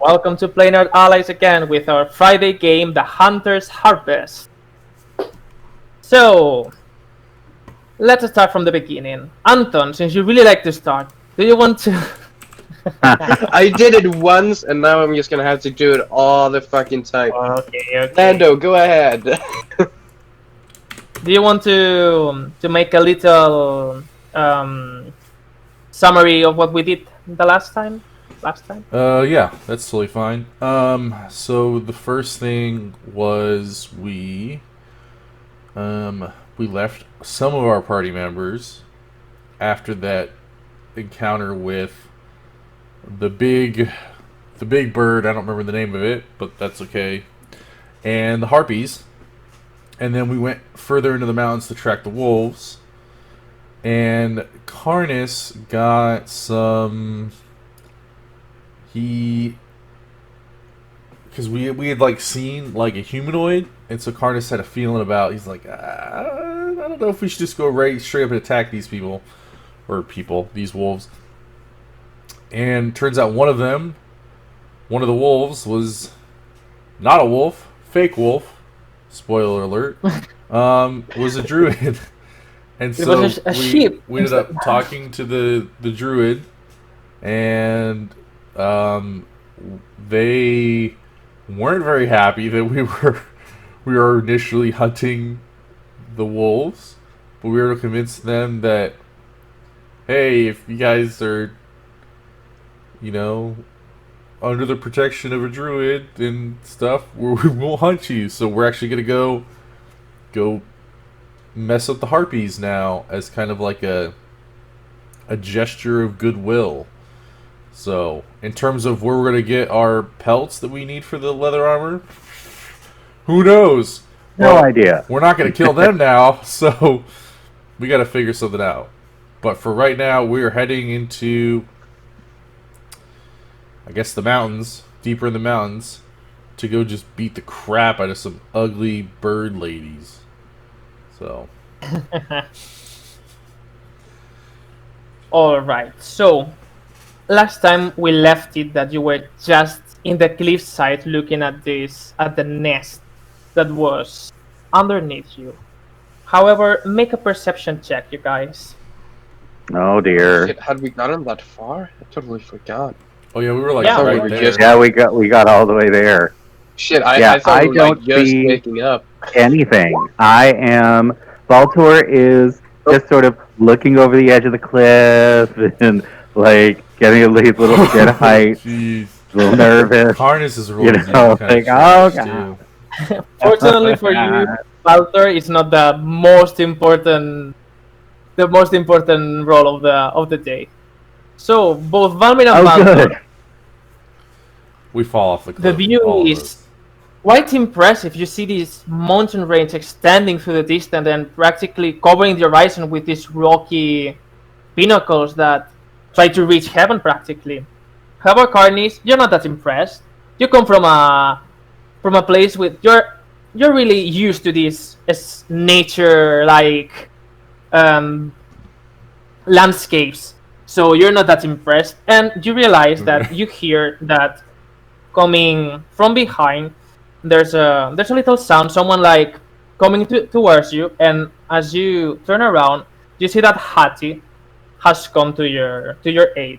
Welcome to Playing Our Allies again with our Friday game, The Hunter's Harvest. So, let's start from the beginning. Anton, since you really like to start, do you want to... I did it once, and now I'm just gonna have to do it all the fucking time. Okay. Lando, go ahead. Do you want to make a little summary of what we did the last time? Yeah, that's totally fine. So the first thing was we left some of our party members after that encounter with the big bird. I don't remember the name of it, but that's okay. And the harpies. And then we went further into the mountains to track the wolves. And Karnas got some... Because we had like seen like a humanoid, and so Karnas had a feeling about. He's like, I don't know if we should just go right straight up and attack these these wolves. And turns out one of the wolves was not a wolf, fake wolf. Spoiler alert. Was a druid, and so sheep. We ended up talking to the druid, and they weren't very happy that we were initially hunting the wolves, but we were to convince them that, hey, if you guys are, under the protection of a druid and stuff, we won't hunt you. So we're actually gonna go mess up the harpies now as kind of like a gesture of goodwill. So, in terms of where we're going to get our pelts that we need for the leather armor, who knows? No idea. We're not going to kill them now, so we got to figure something out. But for right now, we are heading into, I guess, the mountains, deeper in the mountains, to go just beat the crap out of some ugly bird ladies. So. Alright, so... Last time we left it that you were just in the cliffside looking at the nest that was underneath you. However, make a perception check, you guys. Oh dear. Shit, had we gotten that far? I totally forgot. Oh yeah, we were like Yeah, right we there. just- Yeah, we got all the way there. Shit, Yeah, I thought I we were like don't just see- waking up. Anything. Baltor is just sort of looking over the edge of the cliff and like getting at least a little bit of height, Jeez. a little nervous. Harness is really like, oh god. Fortunately for you, Walter is not the most important role of the day. So both Valmir and Oh Baltor, good. We fall off the cliff. the view all of is us. quite impressive. You see this mountain range extending through the distance and practically covering the horizon with these rocky pinnacles that try to reach heaven practically. However, Karnis, you're not that impressed. You come from a place with you're really used to this nature like landscapes, so you're not that impressed. And you realize that you hear that coming from behind. There's a little sound, someone like coming towards you, and as you turn around, you see that Hattie has come to your aid.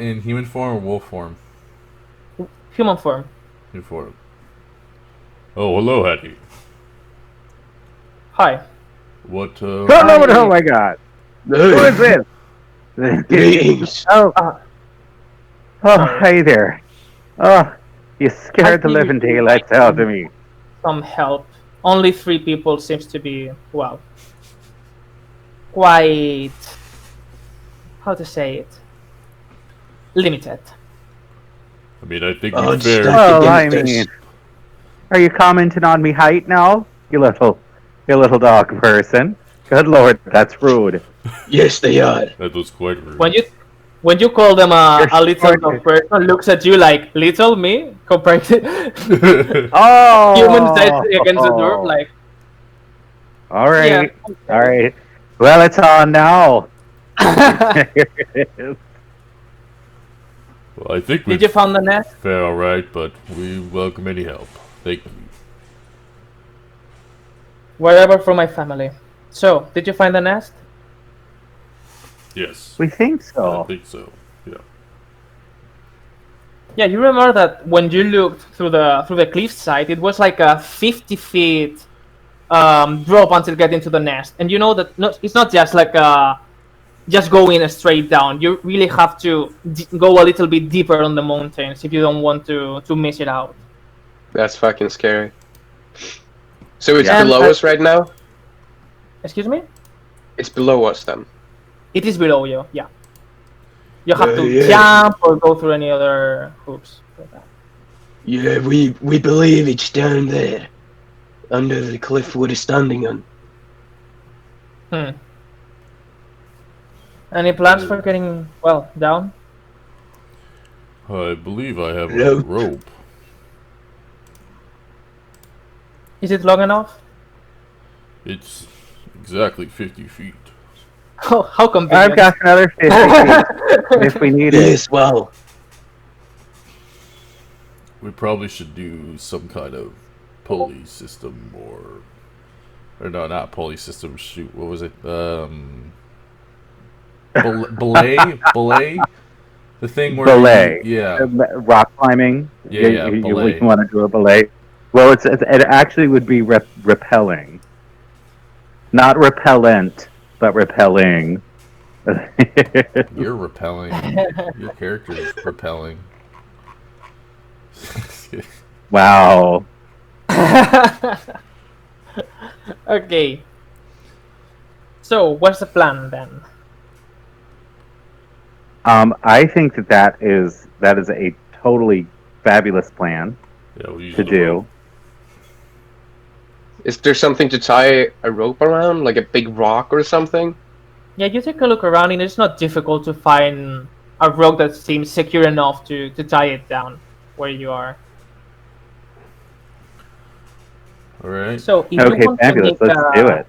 In human form or wolf form? Human form. Human form. Oh, hello, Hattie. Hi. What, Oh my god. Who is this? Please. Oh, hey there. Oh, you scared the living daylights out of me. Some help. Only 3 people seems to be, well, quite, how to say it, limited. I mean, I think Oh, we're fair. stop. Well, I Against mean, this. are you commenting on me height now? You little dog person. Good lord, that's rude. Yes, they are. That was quite rude. When you call them a You're little short. dog person, looks at you like little me compared to Oh! human size against the dwarf, like All right. yeah. All right. Well, it's on now. Here it is. Well, I think Did you find the nest? fair all right, but we welcome any help. Thank you. Wherever from my family. So, did you find the nest? Yes, We think I so. think so. Yeah. Yeah, you remember that when you looked through the cliffside, it was like a 50 feet drop until getting to the nest, and you know that it's not just like just going straight down. You really have to go a little bit deeper on the mountains if you don't want to miss it out. That's fucking scary. So it's Yeah. below us right now? Excuse me? It's below us then. It is below you. Yeah. You have to Yeah. jump or go through any other hoops. For that. Yeah, we believe it's down there. Under the cliff we're standing on. Any plans for getting down? I believe I have a Rope. rope. Is it long enough? It's exactly 50 feet. How convenient. I've got another 50 feet if we need it. Yes, well. We probably should do some kind of pulley system or no, not pulley system. Shoot, what was it? Belay? The thing where Belay. yeah. Rock climbing. Yeah, You belay. want to do a belay. Well, it actually would be repelling. Not repellent, but repelling. You're repelling. Your character is repelling. Wow. Okay. So, what's the plan then? I think that is a totally fabulous plan Yeah, we'll use to the do. rope. Is there something to tie a rope around? Like a big rock or something? Yeah, you take a look around and it's not difficult to find a rope that seems secure enough to tie it down where you are. All right. So, if Okay, you want fabulous. to make Let's do it.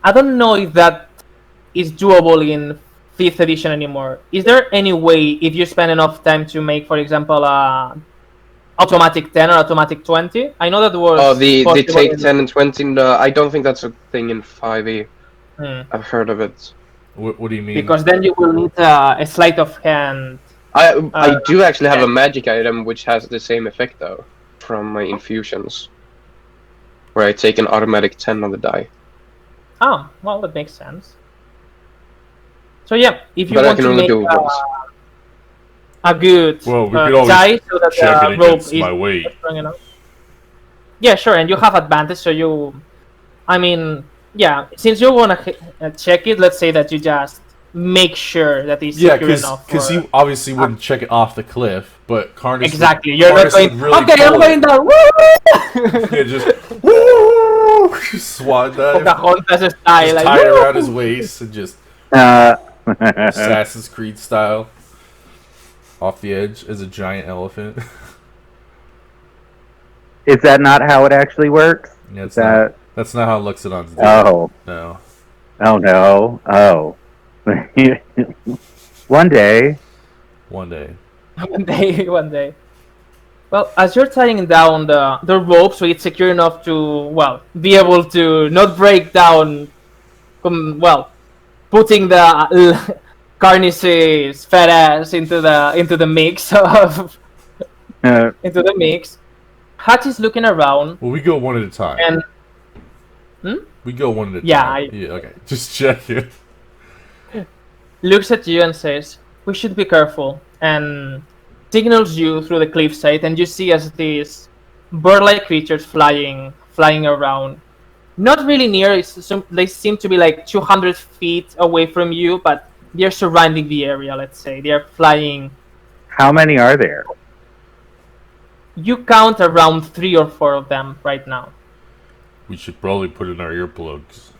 I don't know if that is doable in 5th edition anymore. Is there any way, if you spend enough time to make, for example, automatic 10 or automatic 20? I know that was Oh, the possible take in- 10 and 20? No, I don't think that's a thing in 5e. Hmm. I've heard of it. What do you mean? Because then you will need a sleight of hand. I do actually have yeah. a magic item which has the same effect though, from my infusions. Where I take an automatic 10 on the die. Oh, well, that makes sense. So yeah, if you But I want can to only make do it once. a good Well, we could always die so that check the it rope against is my weight. strong enough. Yeah, sure, and you have advantage, so you... I mean, yeah, since you want to check it, let's say that you just make sure that it's Yeah, secure enough. because for- you obviously wouldn't check it off the cliff, but Carnus Exactly, would, you're not Carnus going, would really okay, I'm pull going it. down, woo! Yeah, just woo, swat dive, Pocahontas just style, like, tie it woo! around his waist and just Uh, Assassin's Creed style off the edge as a giant elephant. is that not how it actually works? Yeah, Is that? that's not how Luxodon's do it. Oh. No. Oh no. Oh. One day. One day. One day. Well, as you're tying down the rope so it's secure enough to, well, be able to not break down, putting the Carnice's fat ass into the mix of into the mix. Hatch is looking around Well, we go one at a time. and We go one at a Yeah, time. Yeah, okay. Just check it. looks at you and says, "We should be careful," and signals you through the cliffside, and you see as these bird-like creatures flying around. Not really near. They seem to be like 200 feet away from you, but they're surrounding the area. Let's say they're flying. How many are there? You count around 3 or 4 of them right now. We should probably put in our earplugs.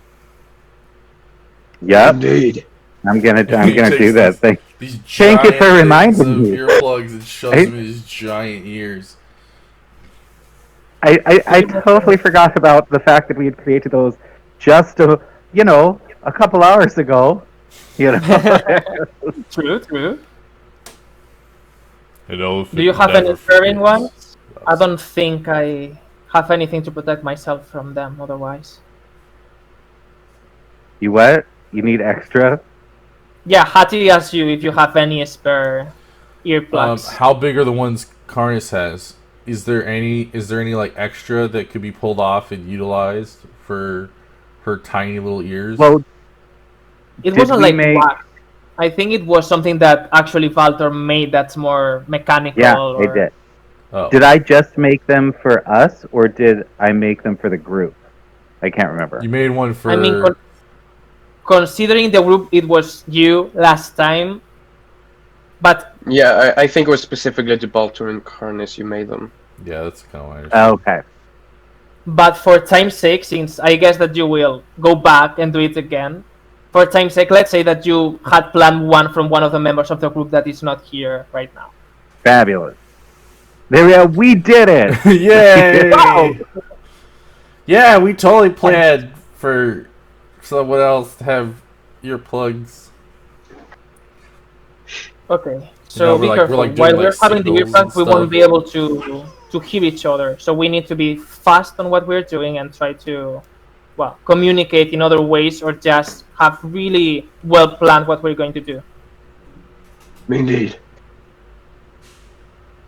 Yep. Indeed. I'm gonna He do takes that thing. These Thank you giant for things reminding of me. earplugs and shoves Right? them in his giant ears. I totally forgot about the fact that we had created those just a couple hours ago. You know. True, true. An elephant Do you have any never furring forgets. ones? I don't think I have anything to protect myself from them otherwise. You what? You need extra? Yeah, Hattie asks you if you have any spare earplugs. How big are the ones Karnas has? Is there any like extra that could be pulled off and utilized for her tiny little ears? Well, It did wasn't we like make? wax. I think it was something that actually Valtor made that's more mechanical. Yeah, or... I did. Oh. Did I just make them for us, or did I make them for the group? I can't remember. You made one for I mean, considering the group, it was you last time. But Yeah, I think it was specifically to Baltor and Karnas you made them. yeah, that's kind of what I understand. Okay. But for time's sake, since I guess that you will go back and do it again, for time's sake, let's say that you had planned one from one of the members of the group that is not here right now. Fabulous. There we go. We did it. Yay! Wow! Yeah, we totally planned for someone else to have earplugs. Okay, so we're be like- careful. we're like doing, While like, we're having the signals earplugs, we and won't stuff. be able to hear each other. So we need to be fast on what we're doing and try to, well, communicate in other ways or just have really well planned what we're going to do. Indeed.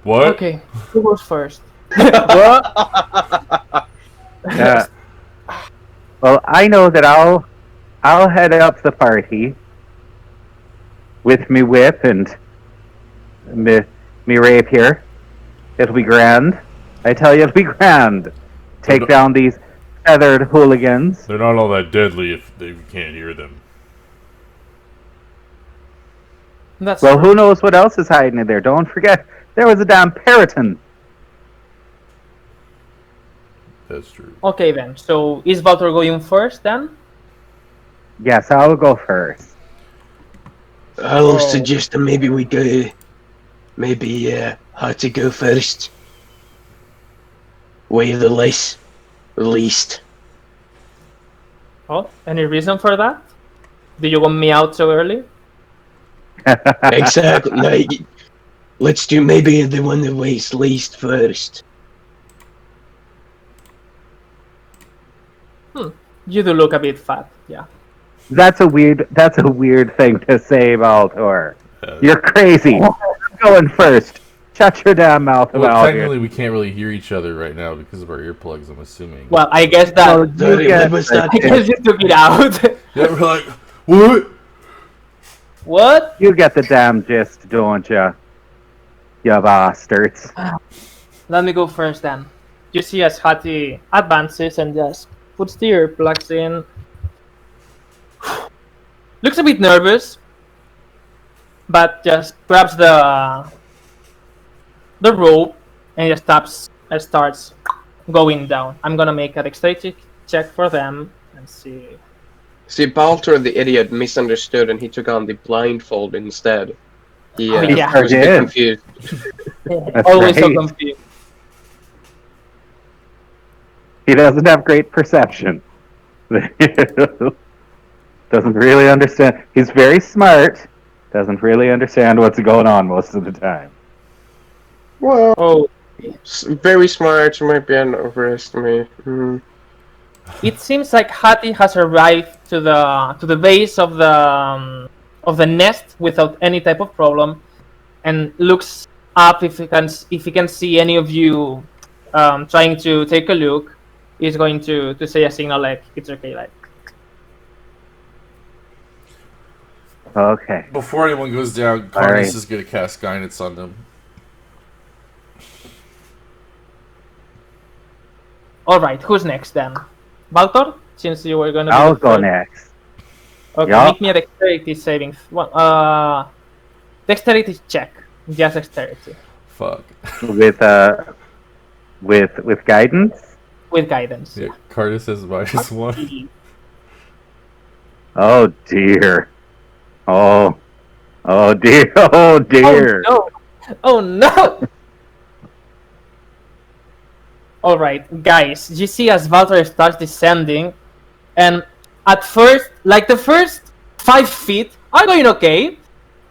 What? Okay, who goes first? Yeah. Well, I know that I'll head up the party with me whip and me rapier. It'll be grand. I tell you, it'll be grand. Take down these feathered hooligans. They're not all that deadly if they can't hear them. That's Well, who knows what else is hiding in there? Don't forget, there was a damn Periton. That's true. okay then. So is Valtor going first then? Yes, I'll go first. I'll Oh. suggest that maybe we go. Maybe how to go first. Way the least. Oh, any reason for that? Do you want me out so early? Exactly. No, let's do maybe the one that weighs least first. You do look a bit fat, yeah. That's a weird thing to say, Baltor. You're crazy. I'm going first. Shut your damn mouth Well, about technically, it. we can't really hear each other right now because of our earplugs. I'm assuming. Well, I guess that Well, you get I guess you took it out. yeah, we're like, what? What? You get the damn gist, don't you? You bastards. Let me go first then. You see as Hattie advances and just puts the earplugs in. Looks a bit nervous, but just grabs the rope and just starts going down. I'm gonna make a dexterity check for them and see. See, Baltor, the idiot, misunderstood and he took on the blindfold instead. He Oh, yeah. was a bit Did. confused. That's Always so right. confused. He doesn't have great perception. Doesn't really understand. He's very smart. Doesn't really understand what's going on most of the time. Well, Oh, very smart, might be an overestimate. it seems like Hattie has arrived to the base of the nest without any type of problem, and looks up if he can see any of you trying to take a look. He's going to say a signal like it's okay, like. Okay. Before anyone goes down, All Carnus right. is going to cast guidance on them. All right, who's next then? Valtor, since you were gonna. I'll be the go first. next. Okay, Yeah. make me a dexterity saving. Dexterity check. Just dexterity Fuck. With guidance. with guidance. Yeah, Carnus has -1. Oh dear. Oh dear. Oh dear. Oh no! Oh no! Alright, guys, you see as Valtor starts descending, and at first, like the first 5 feet are going okay,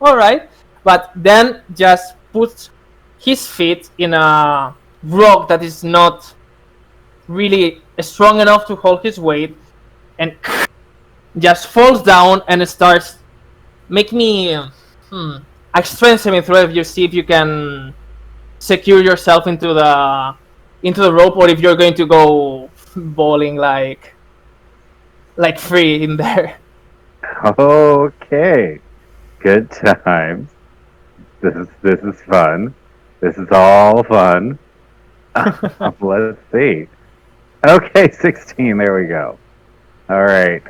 all right, but then just puts his feet in a rock that is not really strong enough to hold his weight, and just falls down and starts. Make me a strength saving throw if you see if you can secure yourself into the rope, or if you're going to go bowling like free in there. Okay. Good times. This is fun. This is all fun. Let's see. Okay, 16. There we go. All right.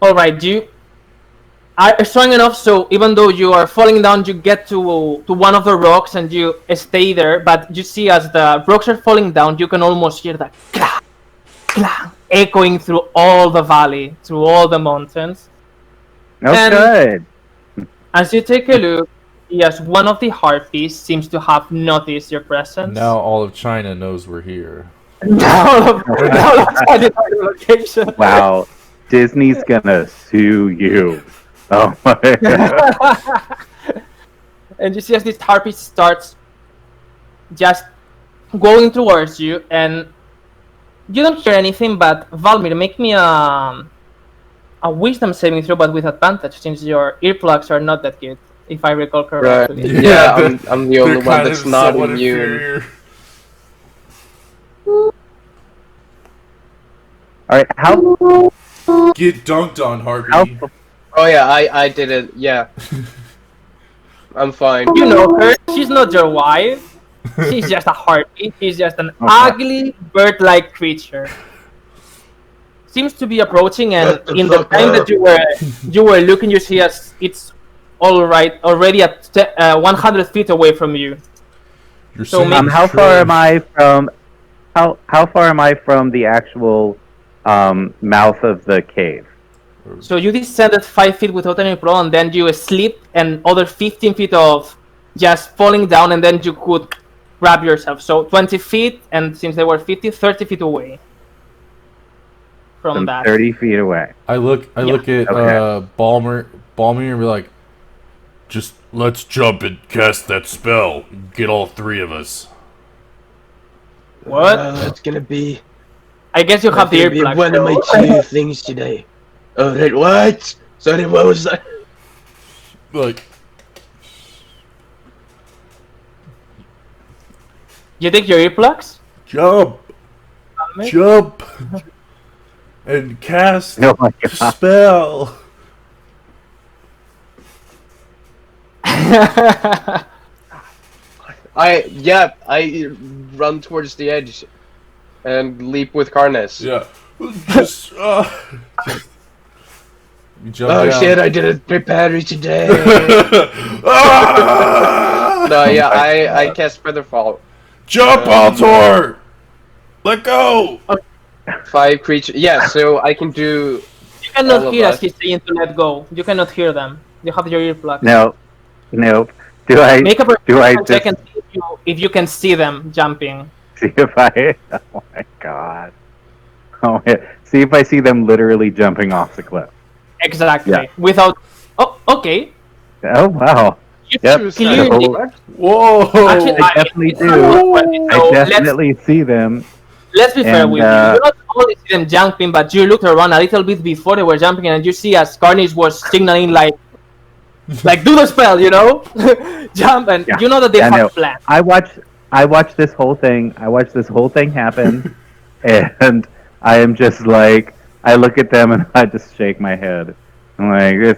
All right, you are strong enough, so even though you are falling down, you get to one of the rocks and you stay there. But you see, as the rocks are falling down, you can almost hear the clang, clang, echoing through all the valley, through all the mountains. Oh, And- good. As you take a look, yes, one of the harpies seems to have noticed your presence. Now all of China knows we're here. Now the location. Wow. Disney's gonna sue you. Oh my god. And you see as this harpy starts just going towards you, and you don't hear anything, but Valmir, make me a wisdom saving throw, but with advantage, since your earplugs are not that good, if I recall Right. correctly. Yeah, I'm the only They're one kind that's of not somewhat immune. inferior. Alright, how Get dunked on, Harpy. how Oh yeah, I did it. Yeah, I'm fine. You know her, she's not your wife, she's just a harpy, she's just an ugly bird-like creature. Seems to be approaching, and Shut the in the fuck time up. that you were looking, you see as it's already at 100 feet away from you. You're So saying maybe- how far am I from how far am I from the actual mouth of the cave? So you descended 5 feet without any problem, and then you slipped, and other 15 feet of just falling down, and then you could grab yourself. So 20 feet, and since they were 30 feet away from Some that. 30 feet away. I look at Okay. Balmer and be like, just let's jump and cast that spell. Get all three of us. What? It's gonna be. I guess you have the gonna be earplugs. one of my two things today. Oh, that what? Sorry, what was that? Like, You take your earplugs? jump, jump, and cast Oh my god. spell. I run towards the edge and leap with Karnes. Yeah, just you jump Oh down. shit! I didn't prepare it today. Ah! No, yeah, I cast Featherfall. Jump, Altor! Let go! 5 creatures. Yeah, so I can do. You cannot All of hear as us. he's saying to let go. You cannot hear them. You have your earplugs. No. Nope. Do I Make a do I perception check just and see if you can see them jumping. see if I oh my god. Oh yeah. See if I see them literally jumping off the cliff. Exactly. Yeah. Without. Oh, okay. Oh wow. You Yep. clearly. So, Whoa! Actually, I definitely do. So I definitely see them. let's be fair And, with you. You not only see them jumping, but you looked around a little bit before they were jumping, and you see as Carnage was signaling like do the spell, you know, jump, and Yeah. you know that they Yeah, I know. have plans. I watched this whole thing. I watched this whole thing happen, and I am just like, I look at them and I just shake my head. I'm like,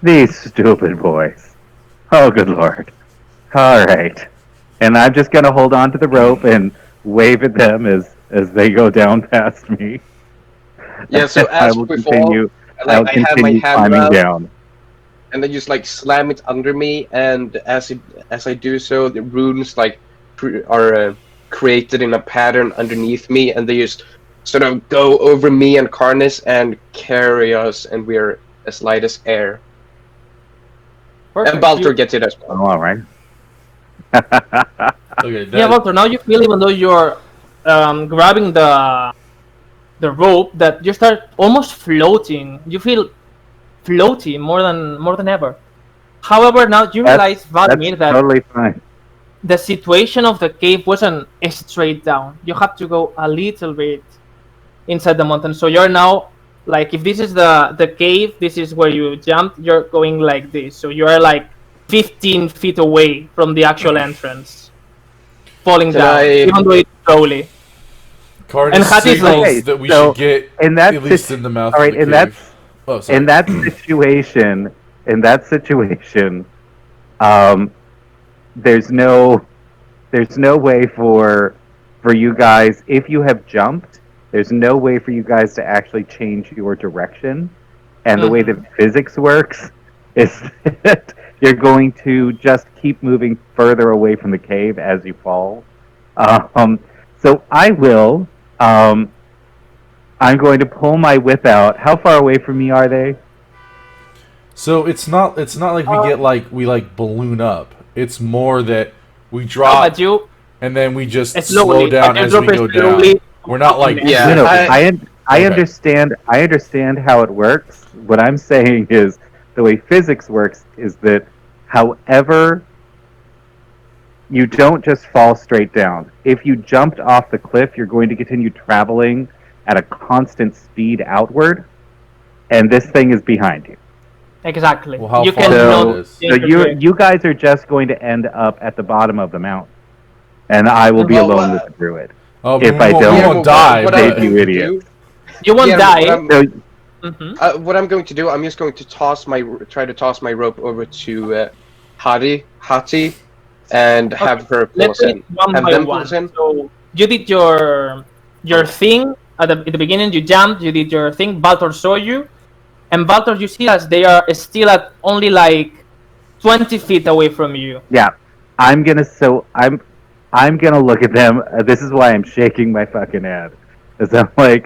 these stupid boys. Oh, good lord. All right, and I'm just gonna hold on to the rope and wave at them as they go down past me. Yeah, so I as will we fall, continue. like, I'll I have my continue hand climbing around, down. and then just like slam it under me, and as I do so, the runes like are created in a pattern underneath me, and they just sort of go over me and Karnas and carry us, and we're as light as air. Perfect. And Baltor gets it as well. Oh, all right. Okay, Yeah, Walter. Now you feel, even though you're grabbing the the rope that you start almost floating. You feel floaty more than ever. However, now you realize, Vladimir, That's that totally fine. the situation of the cave wasn't straight down. You have to go a little bit inside the mountain. So you're now like, if this is the cave, this is where you jumped. You're going like this. So you are like 15 feet away from the actual entrance, falling Can down, I- even though it's slowly. Cardis And Hattie is like, signals okay, that we so should get in that at least sit- in the mouth all right, of the in cave. that Oh, sorry. in that situation, there's no way for you guys, if you have jumped, there's no way for you guys to actually change your direction. And the way that physics works is that you're going to just keep moving further away from the cave as you fall. So I will. I'm going to pull my whip out. How far away from me are they? So it's not like we balloon up. It's more that we Oh, drop but you and then we just slowly, slow down but you as drop we it go down. slowly. We're not like Yeah. No, I I Okay. understand. I understand how it works. What I'm saying is the way physics works is that, however, you don't just fall straight down. If you jumped off the cliff, you're going to continue traveling at a constant speed outward, and this thing is behind you. exactly. Well, how you far can is not this? So you guys are just going to end up at the bottom of the mountain, and I will be Well, alone with the druid. Oh, If I we don't- won't die. What but- I'm But going you to idiot. do- You won't yeah, die. So What I'm going to do, I'm just going to try to toss my rope over to Hati, and have her pull Let's us do in. it one Have by them pull one. us in. So you did your thing at the beginning. You jumped. You did your thing. Baltor saw you, and Baltor, you see as they are still at only like 20 feet away from you. yeah, I'm gonna look at them. This is why I'm shaking my fucking head, because I'm like,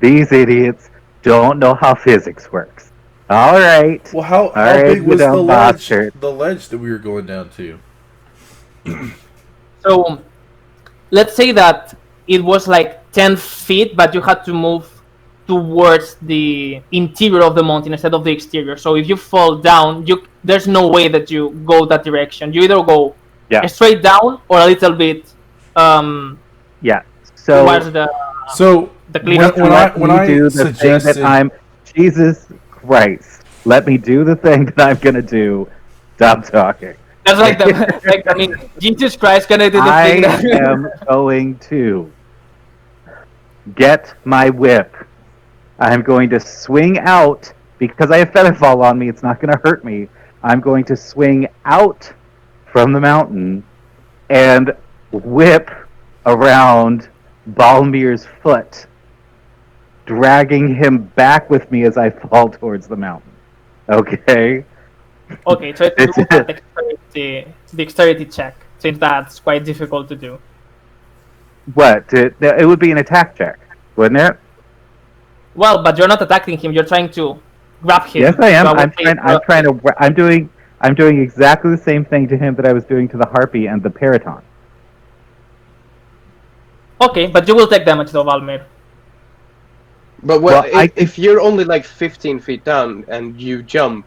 these idiots don't know how physics works. All right, well, how right, big you was the dumb ledge? bastard. The ledge that we were going down to. So let's say that it was like 10 feet, but you had to move towards the interior of the mountain instead of the exterior. So if you fall down, there's no way that you go that direction. You either go Yeah. straight down or a little bit yeah. towards So the cliff. when I do the thing suggested that Jesus Christ, let me do the thing that I'm gonna do. Stop talking. That's like I mean, Jesus Christ gonna do the I thing that am going to get my whip. I'm going to swing out because I have featherfall on me. It's not going to hurt me. I'm going to swing out from the mountain and whip around Balmir's foot, dragging him back with me as I fall towards the mountain. Okay? Okay, so it's do a dexterity check, since that's quite difficult to do. What? It would be an attack check, wouldn't it? Well, but you're not attacking him. You're trying to grab him. Yes, I am. So I'm doing exactly the same thing to him that I was doing to the harpy and the periton. Okay, but you will take damage though, Valmir. But Well, if you're only like 15 feet down and you jump,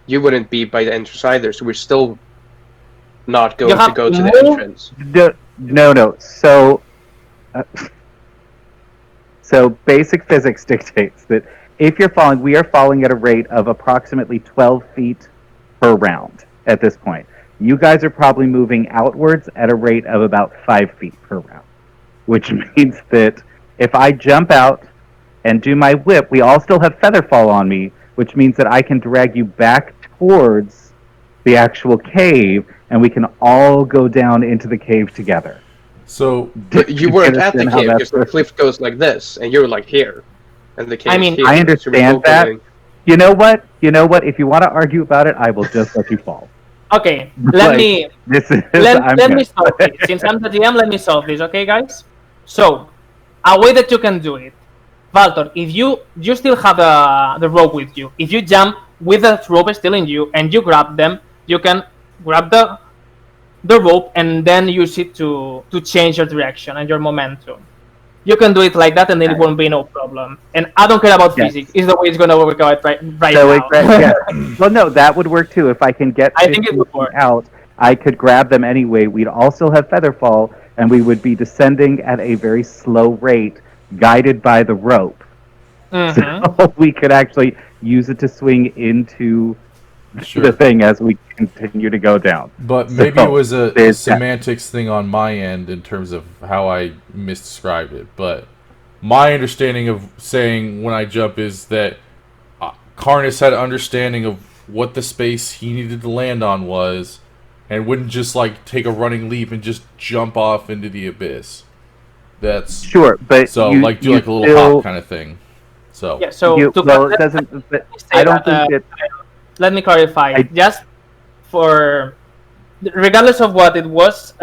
you wouldn't be by the entrance either. So we're still not going to have go to to the move? entrance. No. So basic physics dictates that if you're falling, we are falling at a rate of approximately 12 feet per round at this point. You guys are probably moving outwards at a rate of about 5 feet per round, which means that if I jump out and do my whip, we all still have featherfall on me, which means that I can drag you back towards the actual cave, and we can all go down into the cave together. So But you weren't at the understand how cave that because the works? cliff goes like this, and you're like here, and the cave. I mean, is here, I so we're understand both that. going- You know what? If you want to argue about it, I will just let you fall. Okay, let Like, me This is. let me solve this. Since I'm the DM, let me solve this, okay, guys? So, a way that you can do it, Valtor, if you still have the rope with you, if you jump with the rope still in you and you grab them, you can grab the rope and then use it to change your direction and your momentum. you can do it like that, and then it won't be no problem. And I don't care about Yes. physics. It's the way it's gonna work out right So now. yeah. Well, no, that would work too. If I can get I think it 15 would feet work. out, I could grab them anyway. We'd also have featherfall, and we would be descending at a very slow rate, guided by the rope. Mhm. So we could actually use it to swing into Sure. the thing as we continue to go down. But maybe it was a there's that. semantics thing on my end in terms of how I misdescribed it. But my understanding of saying when I jump is that Karnas had an understanding of what the space he needed to land on was, and wouldn't just like take a running leap and just jump off into the abyss. That's Sure, but so you, like do you like a little still, hop kind of thing. So Yeah. So you, to well, it doesn't. But I don't think that. let me clarify. I- Just for regardless of what it was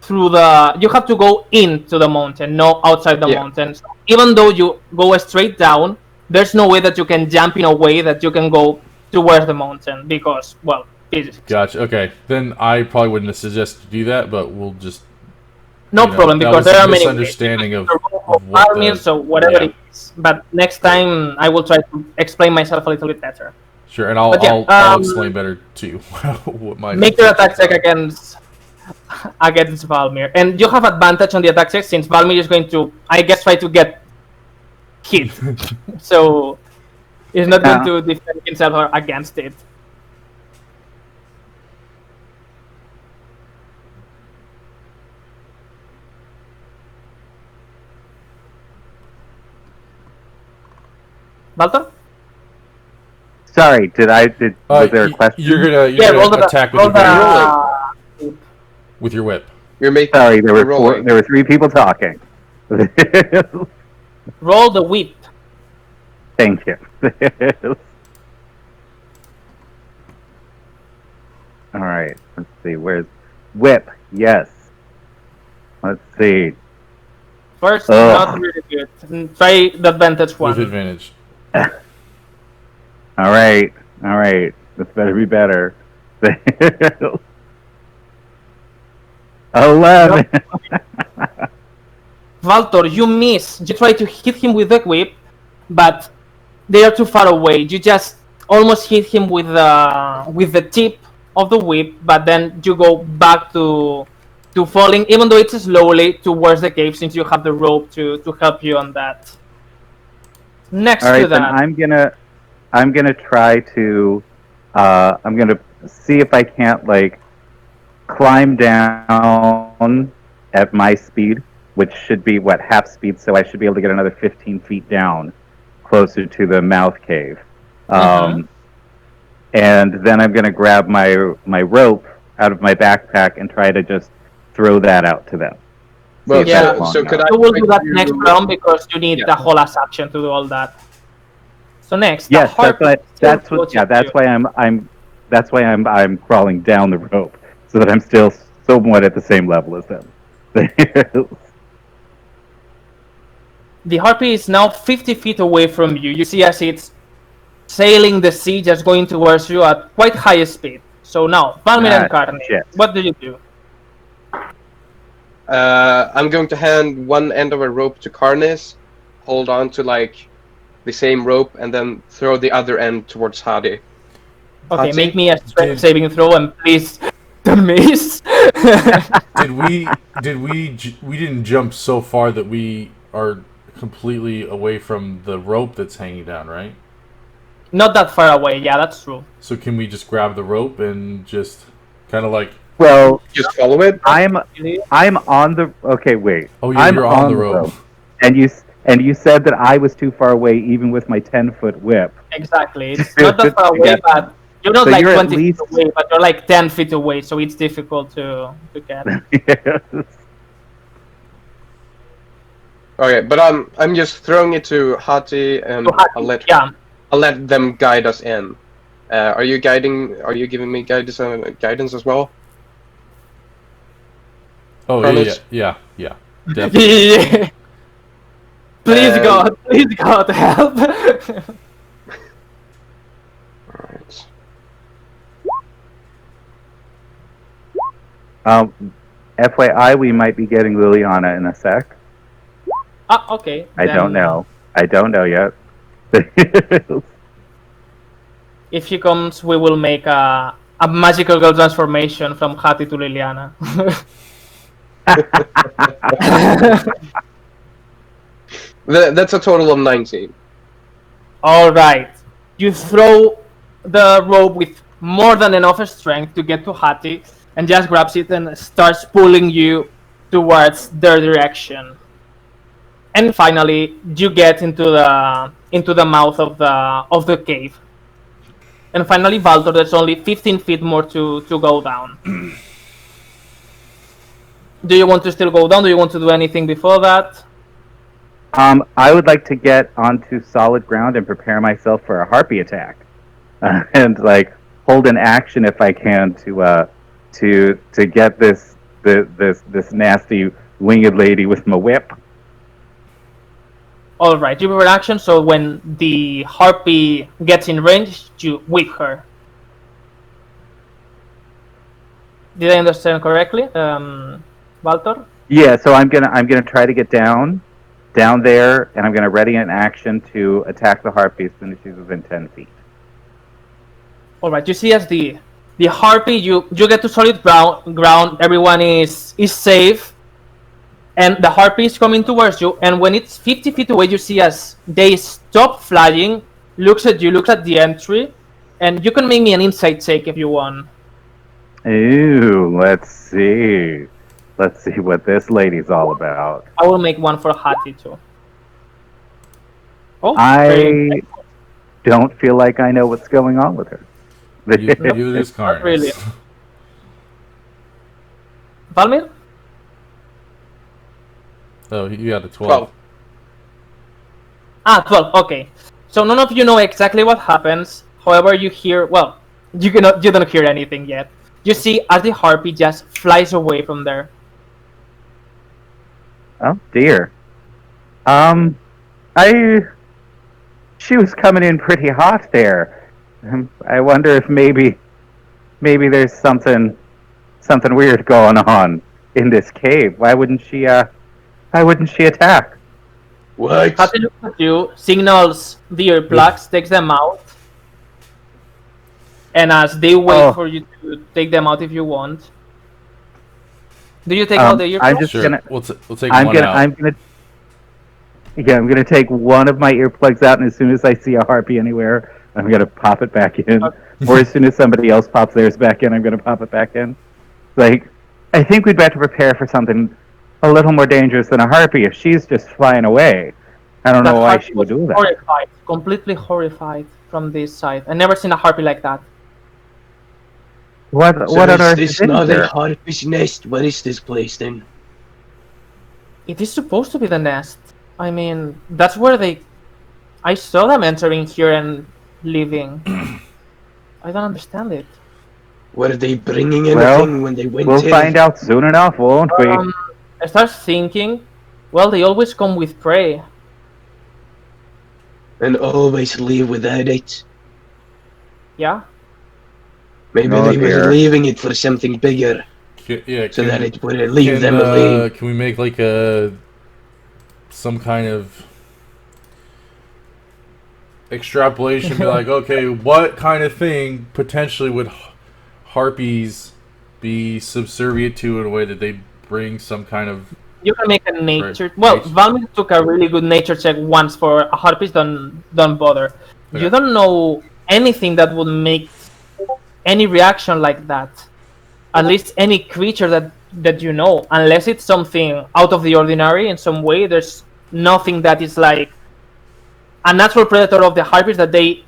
through the. You have to go into the mountain, not outside the Yeah. mountain. So even though you go straight down, there's no way that you can jump in a way that you can go towards the mountain because, well, physics. gotcha. Okay, then I probably wouldn't suggest to do that, but we'll just No you know, problem, that because was there a are many misunderstanding ways. of what Army, the- so whatever yeah. it is. But next time I will try to explain myself a little bit better. Sure, and I'll But yeah, I'll explain better too what my Make your attack check intentions against Valmir, and you have advantage on the attack check since Valmir is going to, I guess, try to get hit. So he's not going to defend himself or against it. Baltor? Sorry, was there a are. question? You're Yeah, roll gonna the attack with roll your the. with your whip. You're making. Sorry, you're rolling. there were 3 people talking. Roll the whip. Thank you. All right, let's see. Where's whip? Yes. Let's see. First, Ugh. not really good. Try the advantage one. With advantage. All right. This better be better. 11. Valtor, you miss. You try to hit him with the whip, but they are too far away. You just almost hit him with the tip of the whip, but then you go back to falling, even though it's slowly towards the cave, since you have the rope to help you on that. Next All to right, then that, I'm gonna try to I'm gonna see if I can't like climb down at my speed, which should be what, half speed, so I should be able to get another 15 feet down closer to the mouth cave. And then I'm gonna grab my rope out of my backpack and try to just throw that out to them. Well, See if that's yeah, long so could enough. I you will try do that to- next round because you need Yeah. the whole last action to do all that. So next, Yes, the harp that's why I'm crawling down the rope so that I'm still somewhat at the same level as them. The harpy is now 50 feet away from you. You see as it's sailing the sea, just going towards you at quite high speed. So now, Valmir and Karni, shit. what do you do? I'm going to hand one end of a rope to Karnis, hold on to like the same rope, and then throw the other end towards Hadi. Okay, Hati? make me a strength Did- saving throw and please don't miss. We didn't jump so far that we are completely away from the rope that's hanging down, right? Not that far away, yeah, that's true. So can we just grab the rope and just kind of like Well, Just follow it. I'm on the. Okay, wait. oh yeah, I'm you're on the rope. and you said that I was too far away, even with my 10-foot whip. Exactly. It's not that far away, Yeah. but you're not So like you're at 20 least- feet away, but you're like 10 feet away, so it's difficult to get. Okay, but I'm just throwing it to Hati, and To Hati, I'll let them guide us in. Are you giving me guidance as well? Oh Carlos? yeah. Definitely. Please And- God, help. Alright. FYI, we might be getting Liliana in a sec. Ah, okay. I don't then know. I don't know yet. If she comes, we will make a magical girl transformation from Hattie to Liliana. That's a total of 19. All right. You throw the rope with more than enough strength to get to Hattie, and just grabs it and starts pulling you towards their direction. And finally, you get into the mouth of the cave. And finally, Valtor, there's only 15 feet more to go down. Do you want to still go down? Do you want to do anything before that? I would like to get onto solid ground and prepare myself for a harpy attack, and like hold an action if I can to get this nasty winged lady with my whip. All right, you prepare action. So when the harpy gets in range, you whip her. Did I understand correctly, Valtor? Yeah, so I'm gonna try to get down there, and I'm gonna ready an action to attack the harpy as soon as she's within 10 feet. All right, you see as the harpy, you get to solid ground. Everyone is safe, and the harpy is coming towards you. And when it's 50 feet away, you see as they stop flying, looks at you, looks at the entry, and you can make me an insight check if you want. Ooh, let's see what this lady's all about. I will make one for Hattie too. Oh, I don't feel like I know what's going on with her. You this card. Not really. Valmir? Oh, you got a 12. 12. Okay. So none of you know exactly what happens. However, you hear. Well, you don't hear anything yet. You see as the harpy just flies away from there. Oh dear. She was coming in pretty hot there. I wonder if maybe there's something weird going on in this cave. Why wouldn't she attack? What? Hattie looks at you, signals the earplugs, takes them out, and as they wait for you to take them out if you want. Do you take out the earplugs? I'm just Sure. gonna. We'll take one out. I'm gonna take one of my earplugs out, and as soon as I see a harpy anywhere, I'm gonna pop it back in. Okay. Or as soon as somebody else pops theirs back in, I'm gonna pop it back in. Like, I think we'd better prepare for something a little more dangerous than a harpy. If she's just flying away, I don't know why she would do that. Horrified, completely horrified from this side. I've never seen a harpy like that. What on earth This is in not there? a harpy's nest. What is this place then? It is supposed to be the nest. I mean, that's where I saw them entering here and leaving. I don't understand it. Were they bringing Well, anything when they went We'll in? find out soon enough, won't we? I start thinking, well, they always come with prey. And always leave without it. Yeah? Maybe Oh, they dear. were leaving it for something bigger, so that it would leave them alone. Can we make like some kind of extrapolation? Be like, okay, what kind of thing potentially would harpies be subservient to in a way that they bring some kind of? You can make a nature. Right. Well, Nature. Valmir took a really good nature check once for a harpies. Don't bother. Okay. You don't know anything that would make any reaction like that. At least any creature that you know, unless it's something out of the ordinary in some way. There's nothing that is like a natural predator of the harpies that they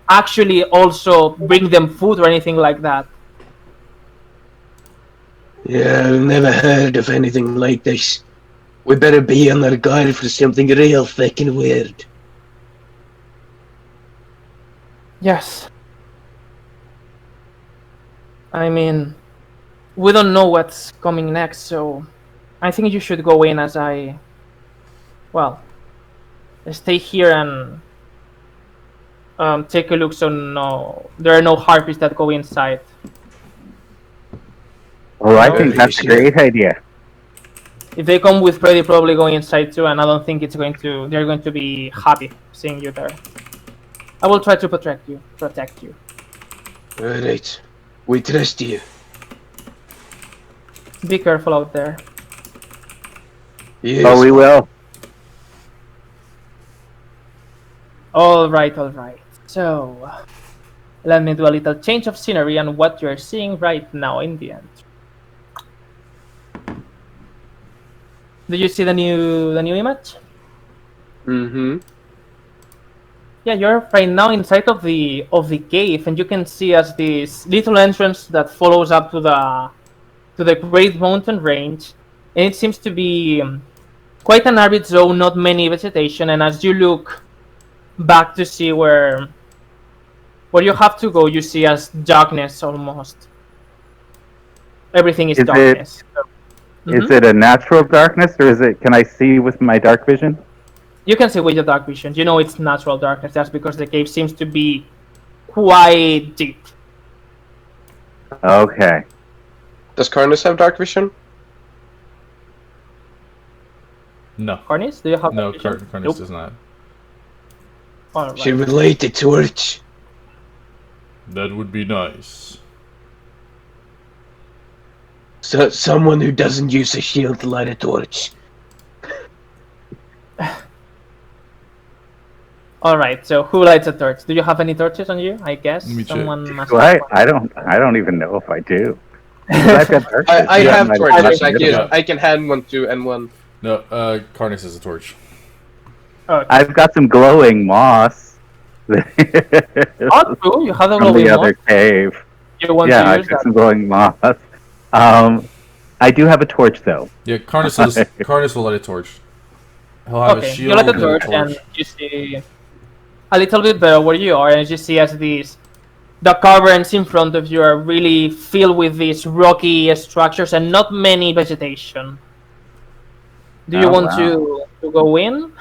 actually also bring them food or anything like that. Yeah, I've never heard of anything like this. We better be on our guard for something real thick and weird. Yes. I mean, we don't know what's coming next, so I think you should go in as stay here and take a look so there are no harpies that go inside. Oh, I No. think that's a great idea. If they come with prey, they're probably going inside too, and I don't think it's going to. They're going to be happy seeing you there. I will try to protect you. Alright. We trust you. Be careful out there. Yes. Oh, we will. All right. So, let me do a little change of scenery and what you're seeing right now in the end. Do you see the new image? Mm-hmm. Yeah, you're right now inside of the cave, and you can see as this little entrance that follows up to the Great Mountain Range, and it seems to be quite an arid zone, not many vegetation. And as you look back to see where you have to go, you see as darkness almost. Everything is Is darkness. Is it a natural darkness, or is it? Can I see with my dark vision? You can see with your dark vision. You know it's natural darkness. That's because the cave seems to be quite deep. Okay. Does Karnus have dark vision? No. Cornis, do you have No, dark vision? Karnas Nope. does not. All Should right. we light the torch? That would be nice. So someone who doesn't use a shield to light a torch. All right. So who lights a torch? Do you have any torches on you? I guess Let me check. someone must. Do I? I don't even know if I do. I've got dark vision. I have I'm torches. not Yeah. I can hand one to anyone. No, Karnas has a torch. Okay. I've got some glowing moss. Oh, true. You have a From glowing the moss. other cave. You want Yeah, to I've use got that? some glowing moss. I do have a torch though. Yeah, Karnas will light a torch. He'll have a Okay. shield You light the and torch, a torch. and you see a little bit better where you are, and you see as the caverns in front of you are really filled with these rocky structures and not many vegetation. Do you Oh, want wow. to go in?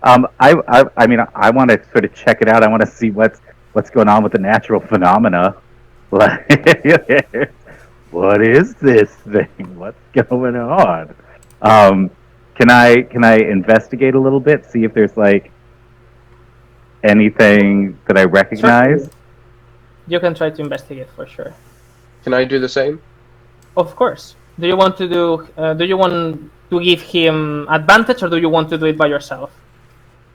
I mean, I want to sort of check it out. I want to see what's going on with the natural phenomena. Like, what is this thing? What's going on? Can I investigate a little bit? See if there's like anything that I recognize. You can try to investigate for sure. Can I do the same? Of course. Do you want to do? Do you want to give him advantage, or do you want to do it by yourself?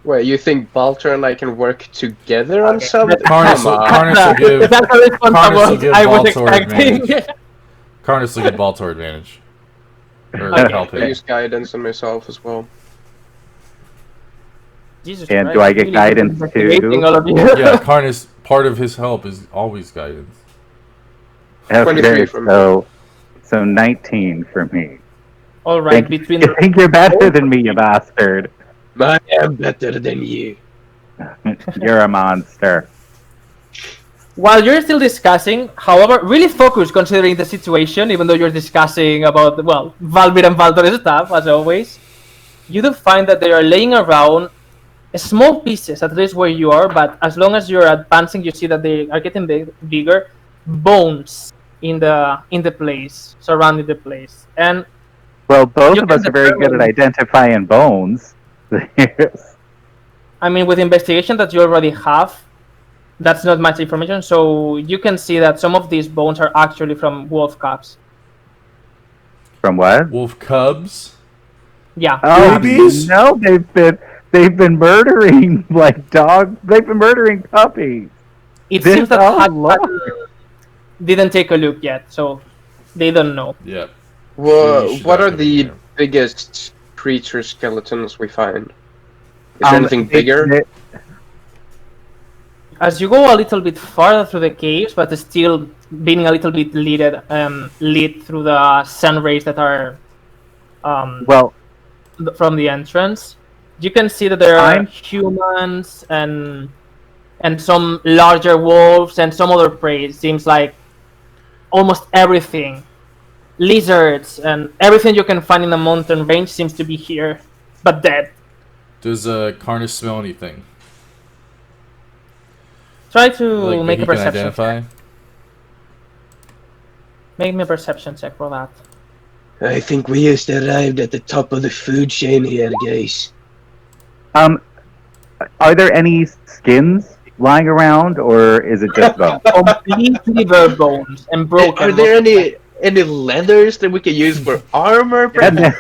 Wait, you think Balter and I can work together on Okay. something? Karnas will That's give the response Karnas will give I was Baltor expecting. Karnas will give Baltor advantage. Or Okay. help I him. use guidance on myself as well. Jesus And Christ, do I get really guidance investigating too? all of you. Yeah, Karnas, part of his help is always guidance. Okay, 23 from so 19 for me. All right, between You think you're better than me, you bastard? I am better than you. You're a monster. while you're still discussing, however, really focus considering the situation, even though you're discussing about Valmir and Valtor's stuff as always. You do find that they are laying around small pieces, at least where you are, but as long as you're advancing, you see that they are getting bigger bones in the place, surrounding the place. And Well, both You of can us are very good at determine- identifying bones. I mean, with investigation that you already have, that's not much information, so you can see that some of these bones are actually from wolf cubs. From what? Wolf cubs? Yeah. Oh, Babies? No, they've been murdering like dogs. They've been murdering puppies. It This- seems that oh, Hack Lord. didn't take a look yet, so they don't know. Yep. Well, You should what have are them the here. biggest creature skeletons we find? Is there Um, anything bigger? As you go a little bit farther through the caves, but still being a little bit lit through the sun rays that are Well, from the entrance, you can see that there are I'm- humans and some larger wolves and some other prey. It seems like almost everything, lizards and everything you can find in the mountain range seems to be here, but dead. Does Karnas smell anything? Try to Like that make he a can perception. identify? Make me a perception check for that. I think we just arrived at the top of the food chain here, guys. Um, are there any skins lying around, or is it just bone? Completely bare bones and broken. Are there any leathers that we can use for armor? And then,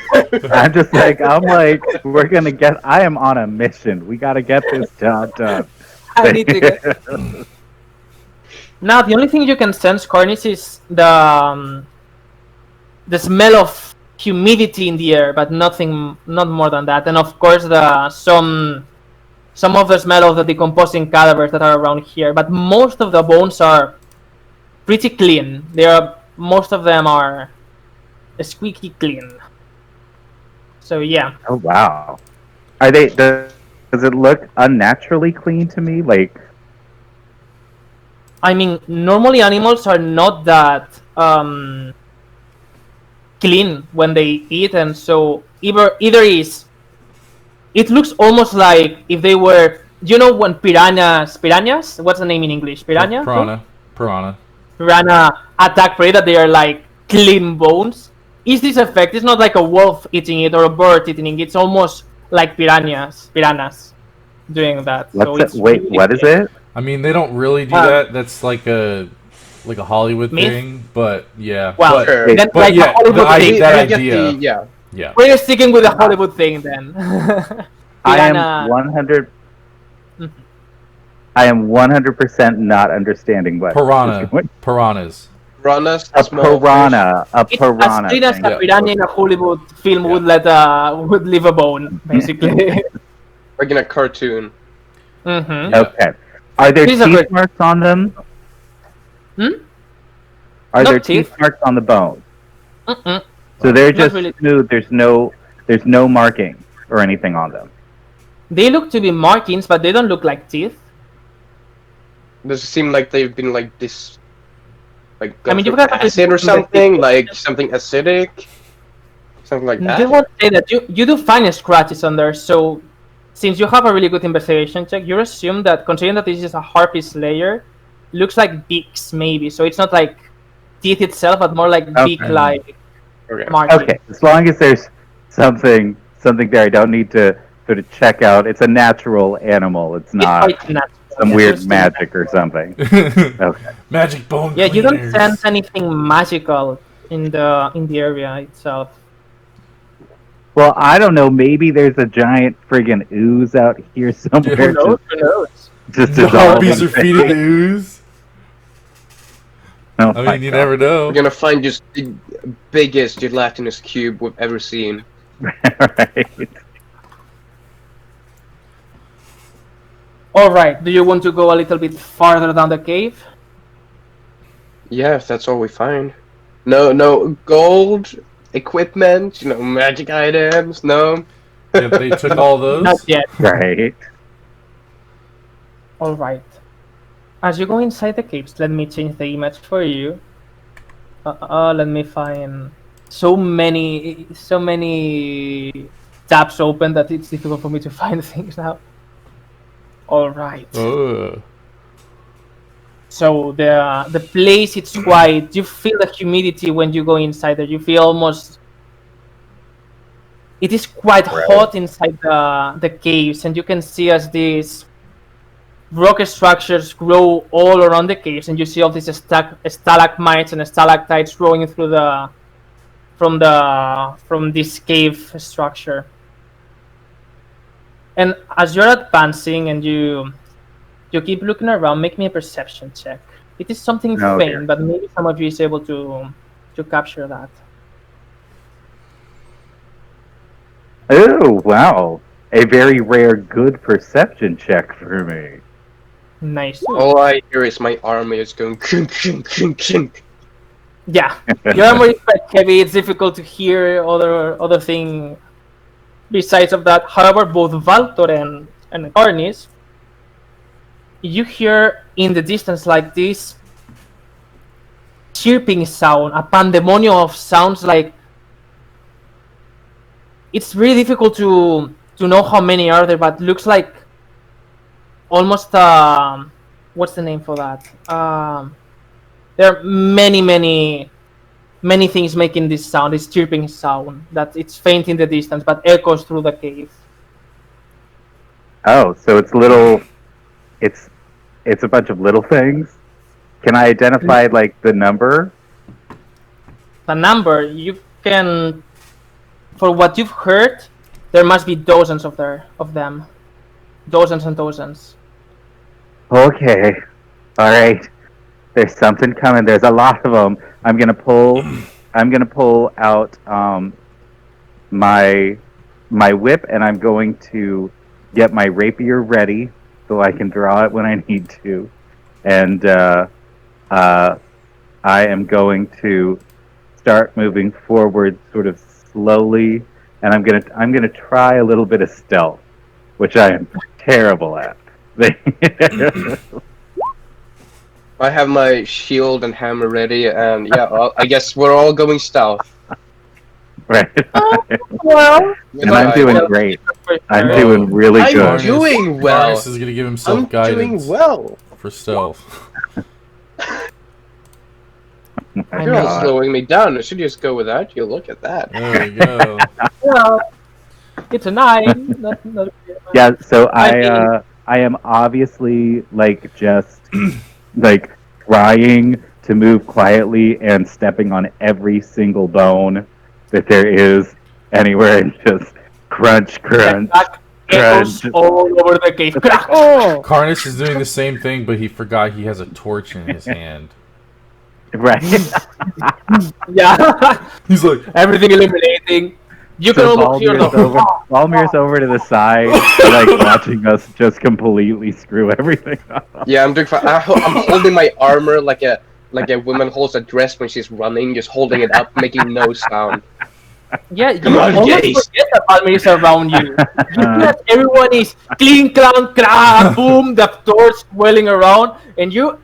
I'm like, we're gonna get. I am on a mission. We gotta get this job done. I need to get. Now, the only thing you can sense, Cornish, is the smell of humidity in the air, but not more than that. And of course, some of the smell of the decomposing cadavers that are around here. But most of the bones are pretty clean. Most of them are squeaky clean. So yeah. Oh wow. Are they? Does it look unnaturally clean to me? Like, I mean, normally animals are not that clean when they eat, and so either is. It looks almost like if they were, when piranhas, what's the name in English? Piranha? Piranha attack prey, that they are like clean bones. Is this effect? It's not like a wolf eating it or a bird eating it. It's almost like piranhas doing that. Wait, what is it? I mean, they don't really do that. That's like a Hollywood thing, but yeah. Well, Sure. then, But like yeah, a Hollywood thing. that I get idea. yeah. Yeah. We're sticking with the Hollywood thing then. I am Piranha. 100. I am 100% not understanding what. Piranhas. Piranhas, A small piranha. A It's piranha. as clean as thing. a piranha in a Hollywood film would leave a bone, basically. fish, like in a cartoon. Mm-hmm. Yeah. Okay. Are there These are teeth good. marks on them? Are Not there teeth. teeth marks on the bone? Mm-mm. So they're Not just really. smooth. There's no marking or anything on them. They look to be markings, but they don't look like teeth. Does it seem like they've been like this, like I mean, through you've got to acid or something, like something acidic, something like that? You won't say that you do find scratches on there. So, since you have a really good investigation check, you assume that, considering that this is a harpy slayer, looks like beaks maybe. So it's not like teeth itself, but more like beak-like Okay. markings. Okay. As long as there's something there, I don't need to sort of check out. It's a natural animal. It's It's not quite natural. some Yeah, weird just- magic or something. Okay. Magic bone. Yeah, you don't cleaners. sense anything magical in the area itself. Well, I don't know. Maybe there's a giant friggin' ooze out here somewhere. Who knows? Who knows? Just The harpies are dissolving. feeding the ooze. Oh I my mean, you God. never know. We're gonna find just the biggest gelatinous cube we've ever seen. Right. All right. Do you want to go a little bit farther down the cave? Yeah, if that's all we find. No gold equipment, magic items. No. Yeah, they took all those. Not yet. Right. All right. As you go inside the caves, let me change the image for you. Let me find so many tabs open that it's difficult for me to find things now. All right. Oh. So the place, it's quiet. You feel the humidity when you go inside there. You feel almost. It is quite hot inside the caves, and you can see as these rock structures grow all around the caves, and you see all these stalagmites and stalactites growing through from this cave structure. And as you're advancing and you keep looking around, make me a perception check. It is something Oh, faint, dear. but maybe some of you is able to capture that. Oh, wow. A very rare good perception check for me. Nice. All I hear is my army is going kink, kink, kink, kink. Yeah, your armor is quite heavy. It's difficult to hear other thing besides of that. However, both Valtor and Arnis, you hear in the distance like this chirping sound, a pandemonium of sounds. Like, it's really difficult to know how many are there, but looks like almost what's the name for that? There are many many things making this sound, this chirping sound, that it's faint in the distance but echoes through the cave. Oh, so it's little. It's a bunch of little things. Can I identify like the number? The number, you can, for what you've heard, there must be dozens of them. Dozens and dozens. Okay. All right. There's something coming. There's a lot of them. I'm gonna pull out my whip, and I'm going to get my rapier ready so I can draw it when I need to. And I am going to start moving forward, sort of slowly, and I'm gonna try a little bit of stealth, which I am terrible at. I have my shield and hammer ready, and yeah, I guess we're all going stealth. Right. Well, And I'm doing great. I'm doing really I'm good. doing well. Karnas is gonna give himself I'm guidance doing well. for stealth. My You're all God. slowing me down. I should just go without you. Look at that. There we go. well, it's a 9. Not Yeah, so I I am obviously like just like trying to move quietly and stepping on every single bone that there is anywhere, and just crunch, crunch, echoes crunch. all over the cave. Crack! Oh! Karnas is doing the same thing, but he forgot he has a torch in his hand. Right. Yeah, He's like, everything illuminating. You can So almost hear Balmir's over to the side, like watching us just completely screw everything up. Yeah, I'm doing fine. I'm holding my armor like a woman holds a dress when she's running, just holding it up, making no sound. Yeah, you Come on, almost Jace. forget that Palmer is around you. You see that everyone is clink, clank, crack, boom, the torch swirling around, and you're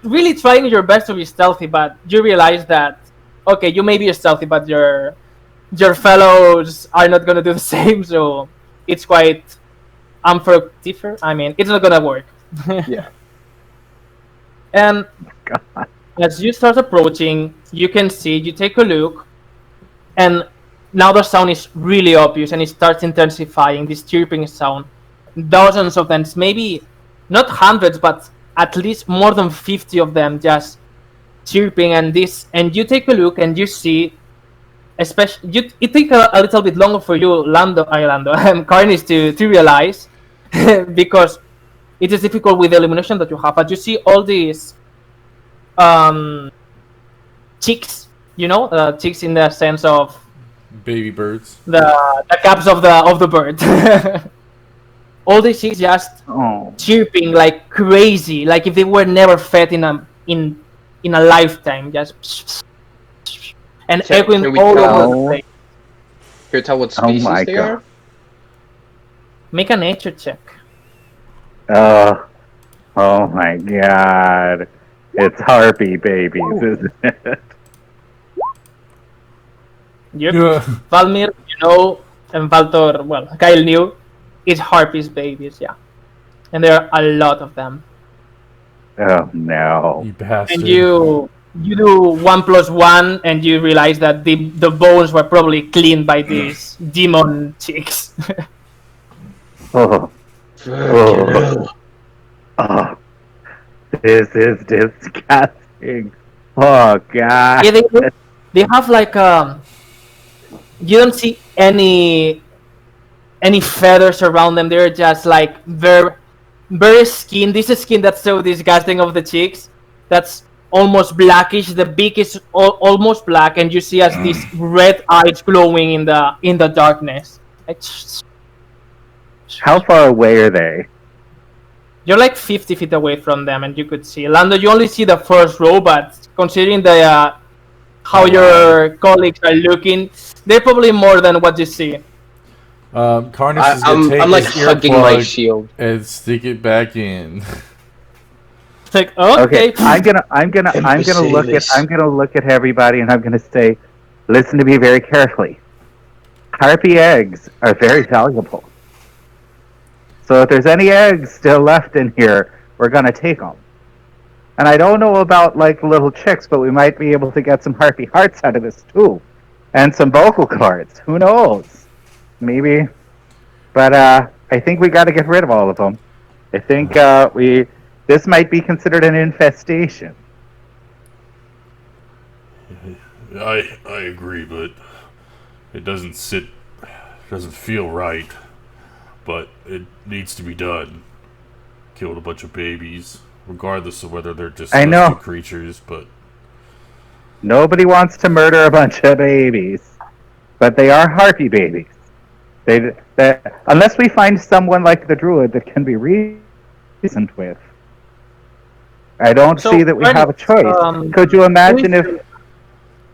really trying your best to be stealthy, but you realize that, okay, you may be stealthy, but your fellows are not gonna do the same, so it's quite unproductive. I mean, it's not gonna work. Yeah. And God. as you start approaching, you can see, you take a look, and now the sound is really obvious, and it starts intensifying, this chirping sound. Dozens of them, maybe not hundreds, but at least more than 50 of them just chirping, and you take a look and you see, especially, it takes a little bit longer for you, Karnis, to realize, because it is difficult with the illumination that you have, but you see all these chicks, chicks in the sense of baby birds. the caps of the bird. All these chicks just Oh. chirping like crazy, like if they were never fed in a lifetime, just and echoing can we all tell- over the place. Can you tell what Oh species my they God. are? Make a nature check. Oh my God. It's harpy babies, isn't it? Yep. Yeah. Valmir, and Valtor, well, Kyle knew, it's harpies babies, yeah. And there are a lot of them. Oh no. You bastard. And you do 1 + 1, and you realize that the bones were probably cleaned by these demon chicks. Oh. Oh. Oh. This is disgusting. Oh God. Yeah, they have like you don't see any feathers around them. They're just like very skin. This is skin that's so disgusting of the chicks. That's almost blackish. The beak is almost black, and you see as these red eyes glowing in the darkness. Like, How far away are they? you're like 50 feet away from them, and you could see Lando. You only see the first row, but considering the how your colleagues are looking, they're probably more than what you see. Karnas is gonna take I'm like his hugging my earplug shield. and stick it back in. It's like, okay. I'm gonna look at everybody, and I'm gonna say, listen to me very carefully. Harpy eggs are very valuable. So if there's any eggs still left in here, we're gonna take them. And I don't know about like little chicks, but we might be able to get some harpy hearts out of this too, and some vocal cords. Who knows? Maybe. But I think we got to get rid of all of them. I think this might be considered an infestation. I agree, but it doesn't feel right. But it needs to be done. Killed a bunch of babies, regardless of whether they're just I know. creatures. But Nobody wants to murder a bunch of babies, but they are harpy babies. They unless we find someone like the druid that can be reasoned with, I don't see that we have a choice. Could you imagine if?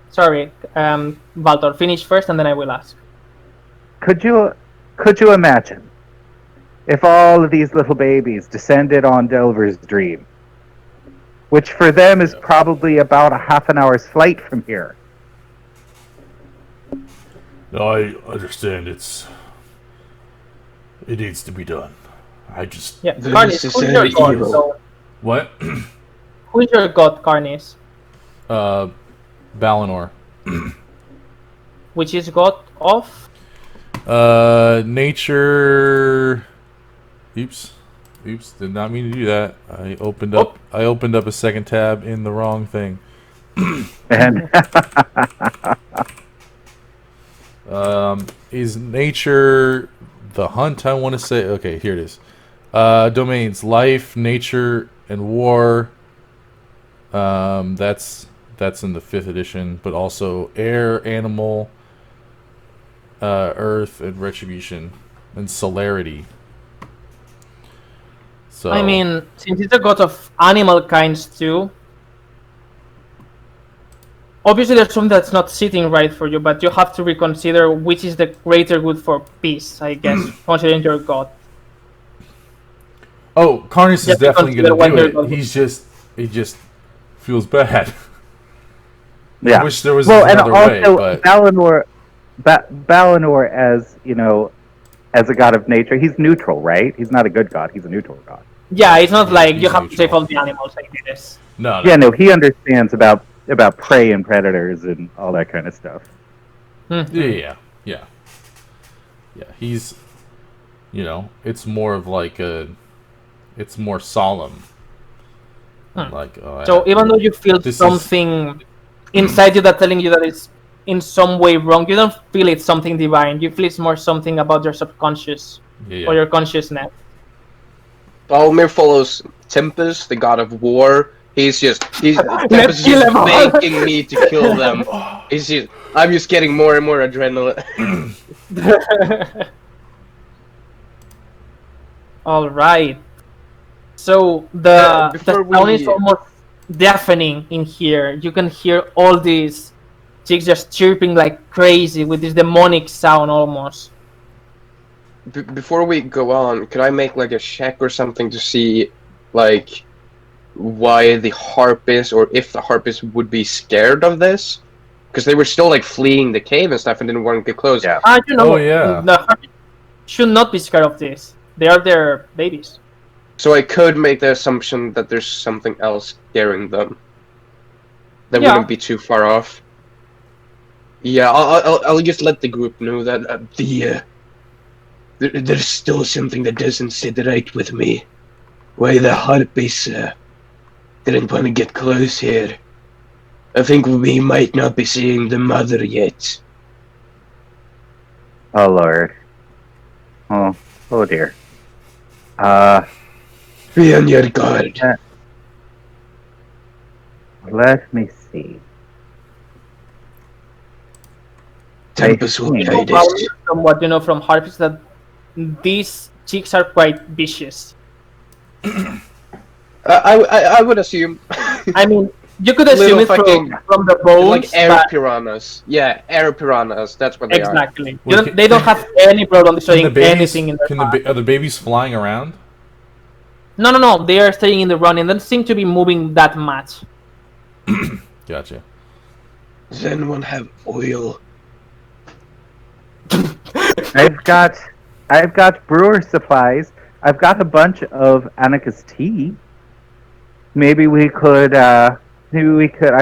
Sorry, Valtor, finish first, and then I will ask. Could you imagine if all of these little babies descended on Delver's dream, which for them is probably about a half an hour's flight from here? no, I understand it needs to be done. I just Carnis, who's your god? So, what? who's your god, Carnis? Balinor. Which is god of? Nature. Oops, did not mean to do that. I opened up a second tab in the wrong thing. And Is nature the hunt? I want to say. Okay, here it is. Domains: life, nature, and war. That's in the 5th edition, but also air, animal, earth, and retribution, and celerity. So I mean, since it's a god of animal kinds too, obviously there's something that's not sitting right for you, but you have to reconsider which is the greater good for peace, I guess, considering your god. Oh, Carnus is Just definitely consider going to what do you're it. going He just feels bad. yeah. I wish there was and another way, also but Balinor, as as a god of nature, he's neutral, right? He's not a good god. He's a neutral god. Yeah, it's not like he's you have to save neutral. all the animals like this. no. Yeah, no, he understands about prey and predators and all that kind of stuff. Yeah. He's, it's more of like it's more solemn. Like, So even though you feel This something inside you that's telling you that it's in some way wrong, you don't feel it's something divine. You feel it's more something about your subconscious or your consciousness. Balmir follows Tempest, the god of war. Tempest is Let's kill just them all. begging me to kill them. I'm just getting more and more adrenaline. All right. So the before sound we- is almost deafening in here. You can hear all these chicks just chirping like crazy with this demonic sound almost. Before we go on, could I make like a check or something to see, like, why the harpists, or if the harpists would be scared of this? Because they were still like fleeing the cave and stuff and didn't want to get close. Yeah. Oh, yeah. The harpists should not be scared of this. They are their babies. So I could make the assumption that there's something else scaring them. That Yeah. wouldn't be too far off. Yeah, I'll just let the group know that there's still something that doesn't sit right with me. Why the harpies didn't want to get close here. I think we might not be seeing the mother yet. Oh Lord. Oh dear. Be on your guard. Let me see. Tempest will I guide Well, us. from what you know from harpists, that these chicks are quite vicious. I would assume. I mean, you could assume it from the bones, like air but piranhas. Yeah, air piranhas. That's what they exactly. Well, They don't have any problem Can showing the babies, anything in their are the babies flying around? No. They are staying in the run and don't seem to be moving that much. Gotcha. are. Does anyone have oil? I've got brewer supplies. I've got a bunch of Anika's tea. maybe we could. I've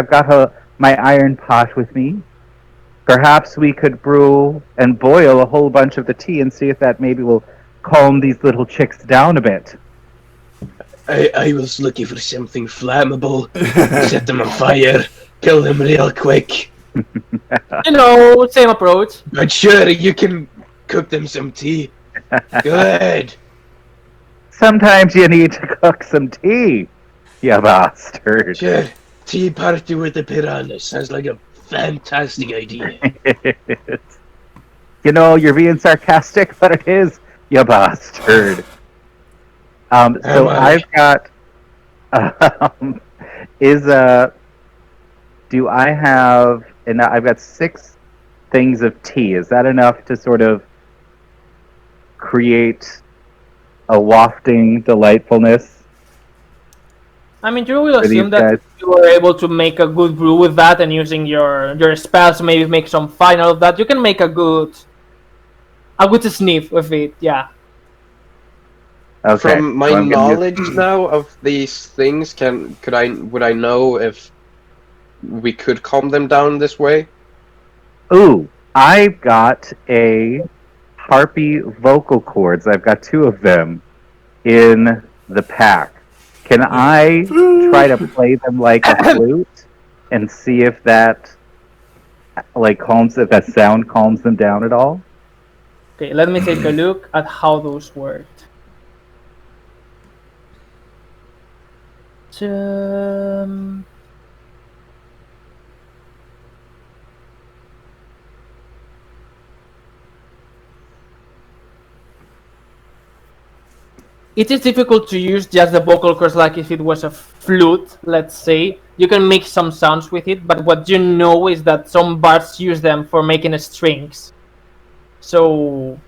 got my iron pot with me. Perhaps we could brew and boil a whole bunch of the tea and see if that maybe will calm these little chicks down a bit. I was looking for something flammable. Set them on fire. Kill them real quick. Same approach. But sure, you can cook them some tea. Good. Sometimes you need to cook some tea, you bastard. Sure. Tea party with the piranhas. Sounds like a fantastic idea. You're being sarcastic, but it is, you bastard. So I've got. Do I have? And I've got 6 things of tea. Is that enough to sort of create a wafting delightfulness? I mean, you will For these assume that guys. you were able to make a good brew with that, and using your spells, maybe make some fine out of that. You can make a good sniff with it. Yeah. Okay. From my so I'm gonna knowledge now of these things, would I know if we could calm them down this way? Ooh, I've got a harpy vocal cords. I've got 2 of them in the pack. Can I try to play them like a flute and see if that if that sound calms them down at all? Okay, let me take a look at how those worked. It is difficult to use just the vocal cords like if it was a flute, let's say. You can make some sounds with it, but what you know is that some bards use them for making strings. So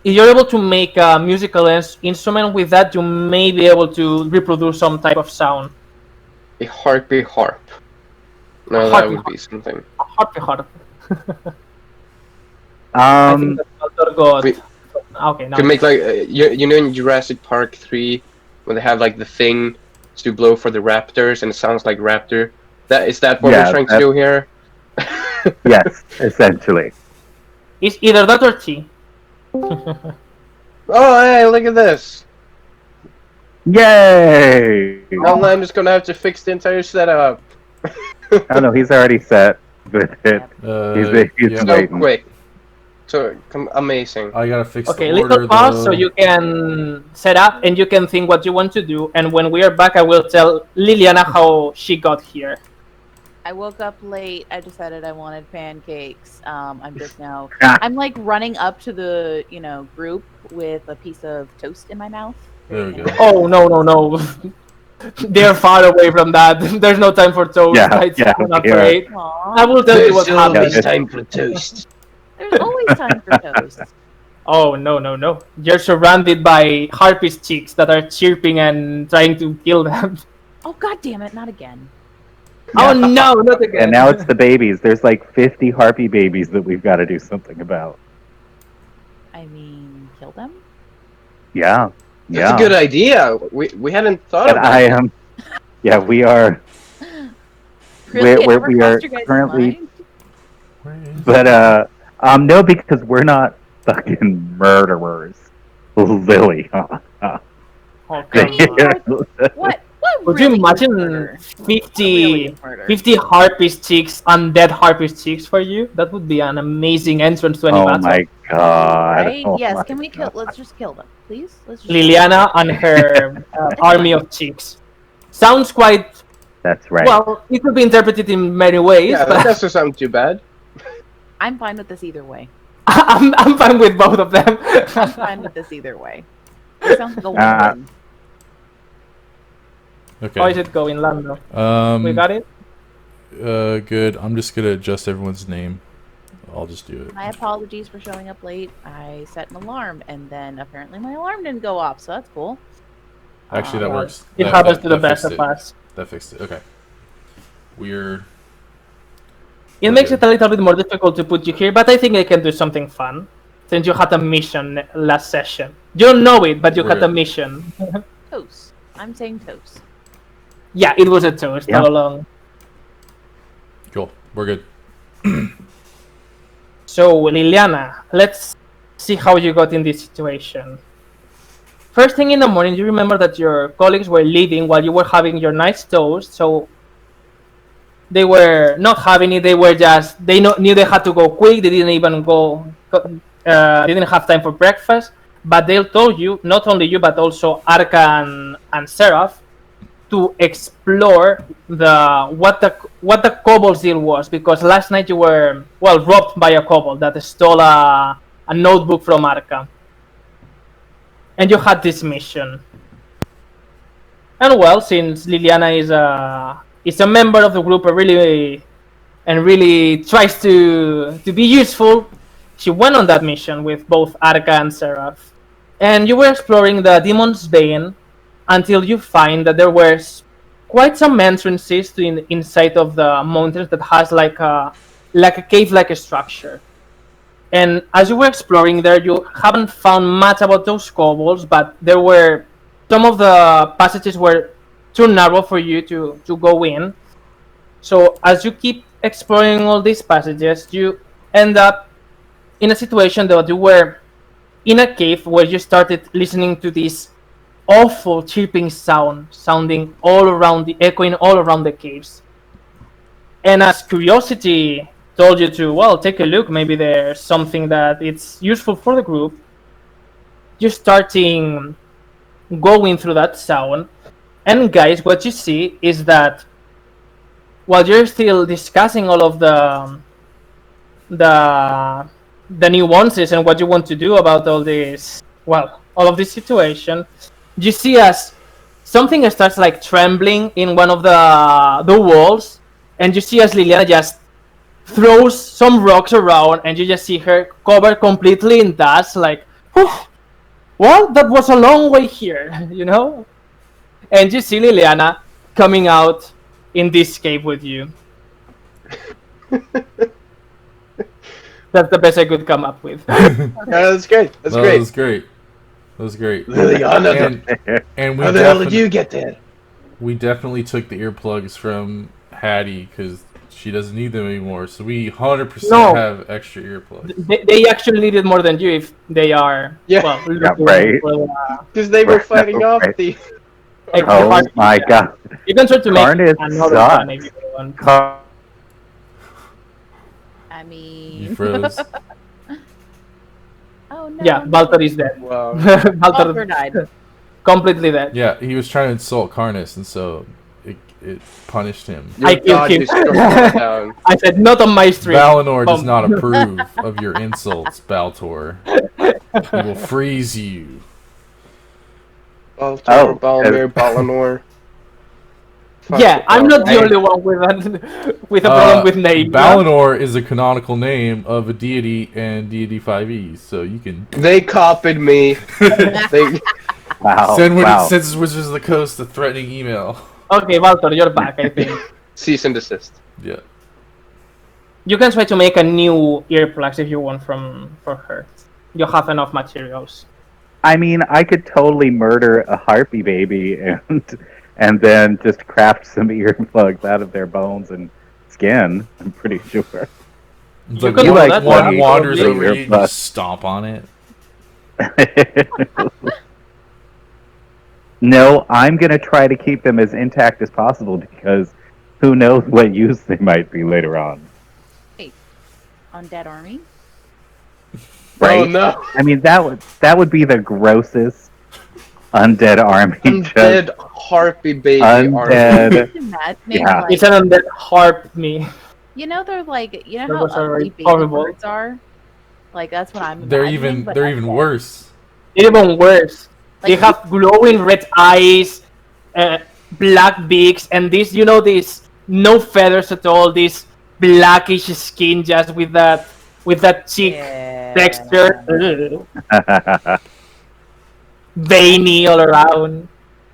if you're able to make a musical instrument with that, you may be able to reproduce some type of sound. A harpy harp. No, that would be something. Harpy harp. I think that's Elder God. Okay, now Could make like in Jurassic Park 3 when they have like the thing to blow for the raptors and it sounds like raptor. Is that what we're trying to do here? Yes, essentially. It's either that or tea. Oh, hey, look at this! Yay! Now I'm just gonna have to fix the entire setup. Oh no, he's already set with it. He's So waiting. quick. So amazing. I gotta fix Okay, the little order, pause though. so you can set up and you can think what you want to do. And when we are back, I will tell Liliana how she got here. I woke up late. I decided I wanted pancakes. I'm just now. Ah. I'm like running up to the group with a piece of toast in my mouth. There we go. Oh, no. They're far away from that. There's no time for toast. Yeah, Right? yeah, I'm yeah. afraid. Aw, I will tell you what There's happened. always time for toast. there's always time for toast. Oh, no. You're surrounded by harpist chicks that are chirping and trying to kill them. Oh god damn it! Not again. Oh no, not again. And now it's the babies. There's like 50 harpy babies that we've got to do something about. I mean, kill them. Yeah. That's a good idea. We hadn't thought But of I that. am. Yeah, we are. Really? It never we are crossed your guys' currently. mind? But no, because we're not fucking murderers, Lily. Oh, come on. What? Could really you imagine murder? 50 Murder? 50 harpist chicks, undead harpist chicks for you? That would be an amazing entrance to any Oh battle. my god. Right? Oh Yes. my Can we kill? God. Let's just kill them, please. Let's just Liliana and her army of chicks. Sounds quite That's right. well. It could be interpreted in many ways, Yeah, that but doesn't sound too bad. I'm fine with this either way. I'm fine with both of them. I'm fine with this either way. It sounds like a win. Okay. How is it going, Lando? We got it. Good. I'm just gonna adjust everyone's name. I'll just do it. My apologies for showing up late. I set an alarm, and then apparently my alarm didn't go off, so that's cool. Actually, that Well, works. It That- happens that- to the that best fixed of it. us. That fixed it. Okay. We're. It makes it a little bit more difficult to put you here, but I think I can do something fun. Since you had a mission last session. You don't know it, but you We're had a good. mission. Toast. I'm saying toast. Yeah, it was a toast Yeah. all along. Cool. We're good. So, Liliana, let's see how you got in this situation. First thing in the morning, you remember that your colleagues were leaving while you were having your nice toast. So they were not having it. They were just knew they had to go quick. They didn't even didn't have time for breakfast. But they told you, not only you, but also Arca and Seraph, to explore what the kobold's deal was, because last night you were robbed by a kobold that stole a notebook from Arca, and you had this mission. And since Liliana is a member of the group, really tries to be useful, she went on that mission with both Arca and Seraph, and you were exploring the Demon's Bane until you find that there were quite some entrances to inside of the mountains that has like a cave-like structure. And as you were exploring there, you haven't found much about those kobolds, but there were some of the passages were too narrow for you to go in. So as you keep exploring all these passages, you end up in a situation that you were in a cave where you started listening to this awful chirping sound echoing all around the caves. And as curiosity told you to take a look, maybe there's something that it's useful for the group, you're starting going through that sound. And guys, what you see is that while you're still discussing all of the nuances and what you want to do about all of this situation, you see as something starts like trembling in one of the walls, and you see as Liliana just throws some rocks around, and you just see her covered completely in dust, like, that was a long way here, you know? And you see Liliana coming out in this cave with you. That's the best I could come up with. Yeah, that's great. That's That great. was great. That was great. Liliana, And we how the hell did you get there? We definitely took the earplugs from Hattie because she doesn't need them anymore. So we 100% have extra earplugs. They actually needed more than you if they are. Yeah. Right. Because they were fighting off the. Oh my god. You can try to make Carnage another sucks. one if you want. I You mean, froze. oh no. Yeah, Baltor is dead. Wow. Baltor Baltor died. completely dead. Yeah, he was trying to insult Karnas, and so it punished him. I killed him. Down. I said not on my stream. Valinor does not approve of your insults, Baltor. He will freeze you. Baltor, Balmir, Balinor. Yeah, I'm not the only one with a problem with names. Balinor is a canonical name of a deity and deity 5e, so you can They copied me. They... Wow. send wow. Wizards of the Coast a threatening email. Okay, Baltor, you're back, I think. Cease and desist. Yeah. You can try to make a new earplugs if you want for her. You have enough materials. I mean, I could totally murder a harpy baby and then just craft some earplugs out of their bones and skin. I'm pretty sure. It's You like can one, do that, one yeah. wanders Yeah. over you and you stomp on it. No, I'm gonna try to keep them as intact as possible because who knows what use they might be later on. Undead army. Right? Oh no! I mean, that would be the grossest undead army. Undead harpy baby Undead. Imagining, Yeah. like, It's an undead harp me. you know, they're like, you That know was how already ugly baby horrible. birds are. Like that's what I'm. They're imagining, even but they're undead. even worse. Even worse. They Like, have glowing red eyes, black beaks, and this, these no feathers at all. This blackish skin, just with that cheek Yeah. texture, veiny all around.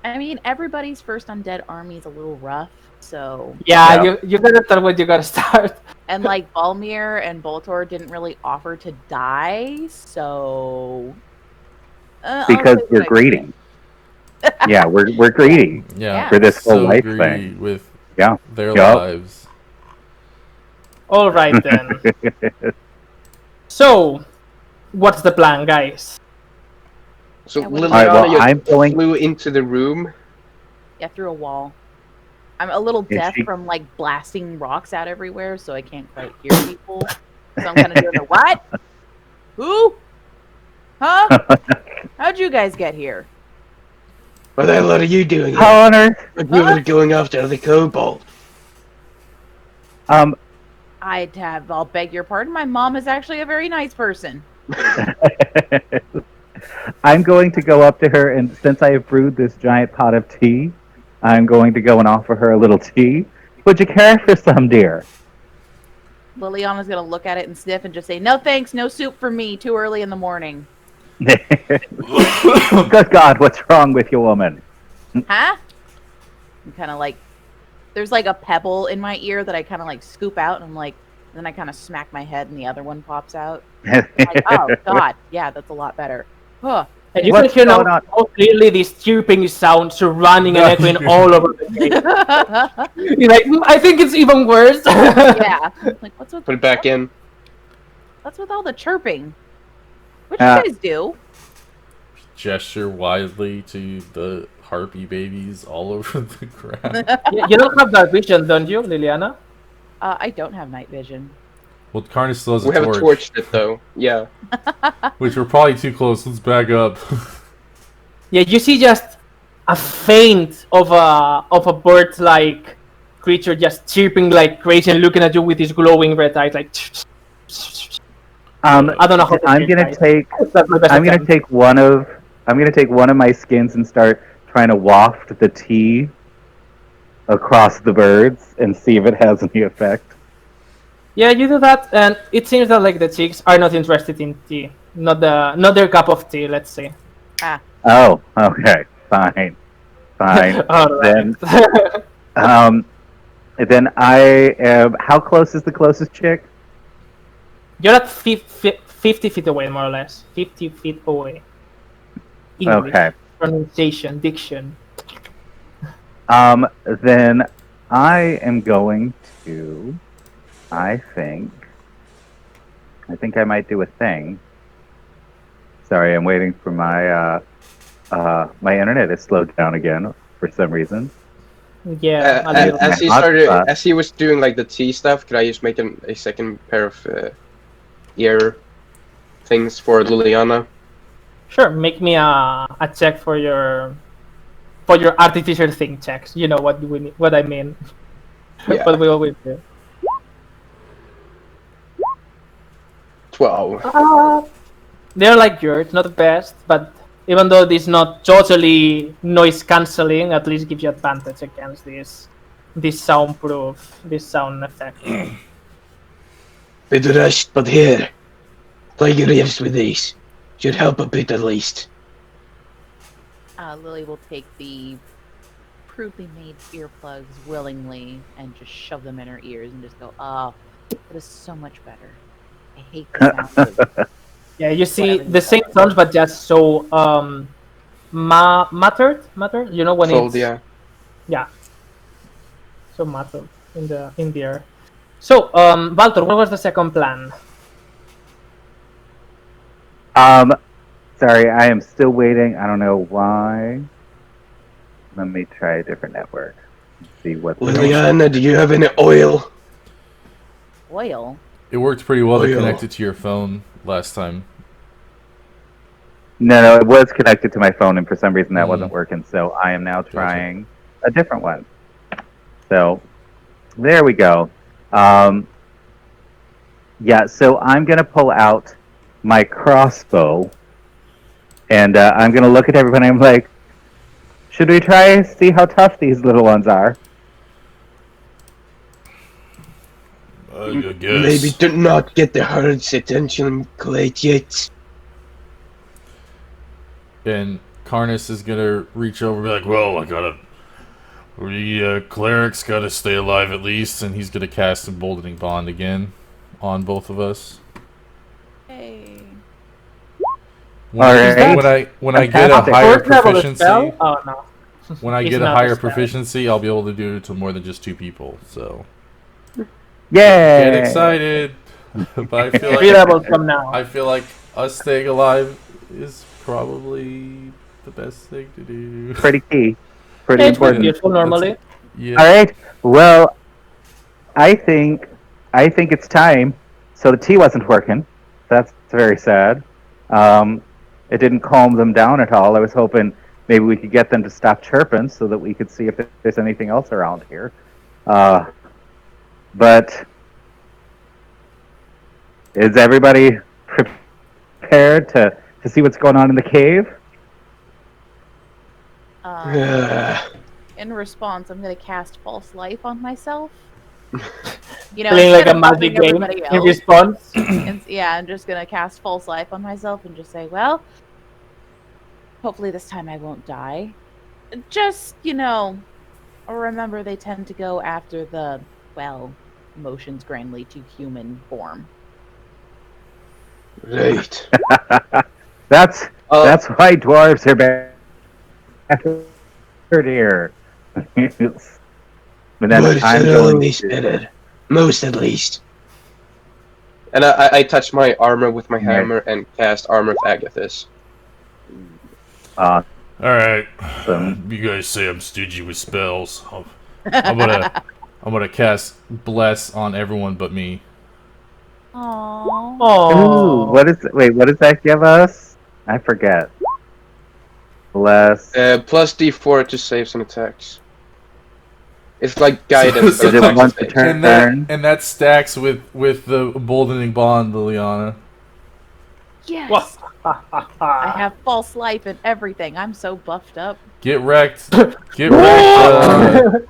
I mean, everybody's first undead army is a little rough, so. Yeah, Yeah. you gotta start when you gotta start. And like Balmir and Boltor didn't really offer to die, so. I'll Because say you're what I greedy. Yeah, we're greedy Yeah, for this whole so life greedy thing. with Yeah. their Yup. lives. All right then. So, what's the plan, guys? So Yeah, what is- Alright, well, Liliana I'm just going. flew into the room. Yeah, through a wall. I'm a little Is deaf she- from like blasting rocks out everywhere, so I can't quite hear people. So I'm kind of doing the what? Who? Huh? How'd you guys get here? What the hell are you doing here? How on earth? Like we were going after the kobold. I'll beg your pardon. My mom is actually a very nice person. I'm going to go up to her, and since I have brewed this giant pot of tea, I'm going to go and offer her a little tea. Would you care for some, dear? Liliana's gonna look at it and sniff and just say, "No thanks, no soup for me. Too early in the morning." Good God, what's wrong with you, woman? Huh? I'm kind of like, there's like a pebble in my ear that I kind of like scoop out, and I'm like, then I kind of smack my head, and the other one pops out. I'm like, oh God, yeah, that's a lot better. Huh. And you What's can hear now going on? how clearly these chirping sounds running and echoing all over the place. You're like, I think it's even worse. Yeah. Like, what's with Put it back in. what's with all the chirping? What you guys do? Gesture widely to the harpy babies all over the ground. You don't have that vision, don't you, Liliana? I don't have night vision. Well, Karna still has We a haven't torch, torched it though. Yeah. which we're probably too close. Let's back up. Yeah, you see just a feint of a bird-like creature just chirping like crazy and looking at you with his glowing red eyes, like. I don't know how to I'm say it, gonna guys. take. That's my best I'm gonna attempt. take one of. I'm gonna take one of my skins and start trying to waft the tea across the birds and see if it has any effect. Yeah, you do that, and it seems that like the chicks are not interested in tea, not their cup of tea, let's say. Oh, okay, fine. All right. Then I am. How close is the closest chick? You're at 50 feet away, more or less. 50 feet away. English, Okay. pronunciation, diction. Then I am going to. I think I might do a thing. Sorry, I'm waiting for my my internet is slowed down again for some reason. Yeah, a little. As he Hot started, spot. as he was doing like the tea stuff, could I just make a second pair of ear things for Liliana? Sure, make me a check for your artificial thing checks. You know what I mean. Yeah. What we always do. 12. They're like yours, not the best, but even though this is not totally noise cancelling, at least gives you advantage against this sound effect. Bit rushed, but here. Play your ears with these. Should help a bit at least. Lily will take the crudely made earplugs willingly and just shove them in her ears and just go, "Oh, that is so much better. I hate the sound of Yeah, you see Whatever the you same call it. sounds, but just so mattered. You know when Fold, it's yeah. so mattered in the air. So Valtor, what was the second plan? Sorry, I am still waiting. I don't know why. Let me try a different network. See what's going on. Liliana, do you have any oil? oil." It worked pretty well to Oil. connect it to your phone last time. No, it was connected to my phone, and for some reason that Mm. wasn't working. So I am now trying a different one. So there we go. Yeah, so I'm gonna pull out my crossbow, and I'm gonna look at everyone. And I'm like, should we try see how tough these little ones are? I guess. Maybe do not get the herd's attention quite yet. And Karnas is gonna reach over and be like, well, we clerics gotta stay alive at least, and he's gonna cast Emboldening Bond again on both of us. Hey. When All I, right. when I get a Fantastic. higher First level proficiency, spell? Oh no. when I It's get a not higher spell. proficiency, I'll be able to do it to more than just 2 people. So Yay! get excited. But I feel 3 like levels from now. I feel like us staying alive is probably the best thing to do. Pretty key. Pretty Yeah, it's quite important. useful normally. Yeah. All right. Well, I think it's time. So the tea wasn't working. That's very sad. It didn't calm them down at all. I was hoping maybe we could get them to stop chirping so that we could see if there's anything else around here. But is everybody prepared to see what's going on in the cave? In response, I'm going to cast False Life on myself. You know, Playing like instead a of magic helping game everybody in else, response. yeah, I'm just going to cast False Life on myself and just say, well, hopefully this time I won't die. Just, remember they tend to go after the, motions grandly to human form. Right. That's why dwarves are better here. But then I'm going to... Most at least. And I touch my armor with my hammer and cast Armor of Agathis. Alright. Awesome. You guys say I'm stingy with spells. I'm gonna cast Bless on everyone but me. Aww. Ooh, what does that give us? I forget. Bless. Plus D4 to saves and attacks. It's like guidance. So Is it attacks once and a saves. turn? And that stacks with the emboldening bond, Liliana. Yes! I have False Life and everything. I'm so buffed up. Get wrecked. Get wrecked.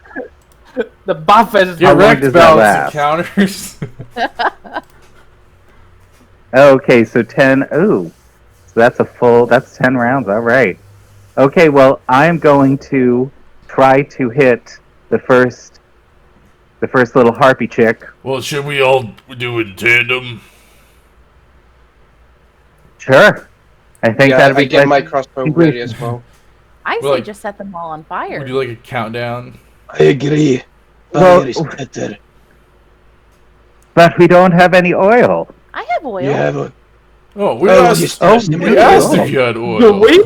The buff is Get wrecked, does that balance last? encounters. Okay, so 10. Ooh. So that's 10 rounds. All right. Okay, well, I'm going to try to hit the first little harpy chick. Well, should we all do it in tandem? Sure. I think Yeah, that'd be I get good. my crossbow ready as well. I Well, say like- just set them all on fire. Would you like a countdown? I agree. Well- Fire is better. But we don't have any oil. I have oil. You have a... Oh, we Oh, asked, you stressed me we out. asked if you had Do oil. we?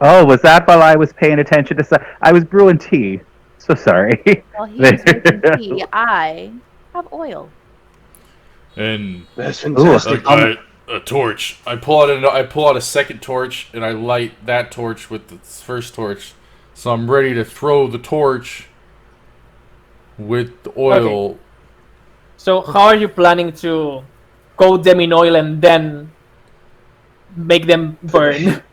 Oh, was that while I was paying attention to I was brewing tea. So sorry. While he was making tea, I have oil. And That's fantastic. a torch. I pull out a second torch and I light that torch with the first torch. So I'm ready to throw the torch with the oil. Okay. So how are you planning to coat them in oil and then make them burn?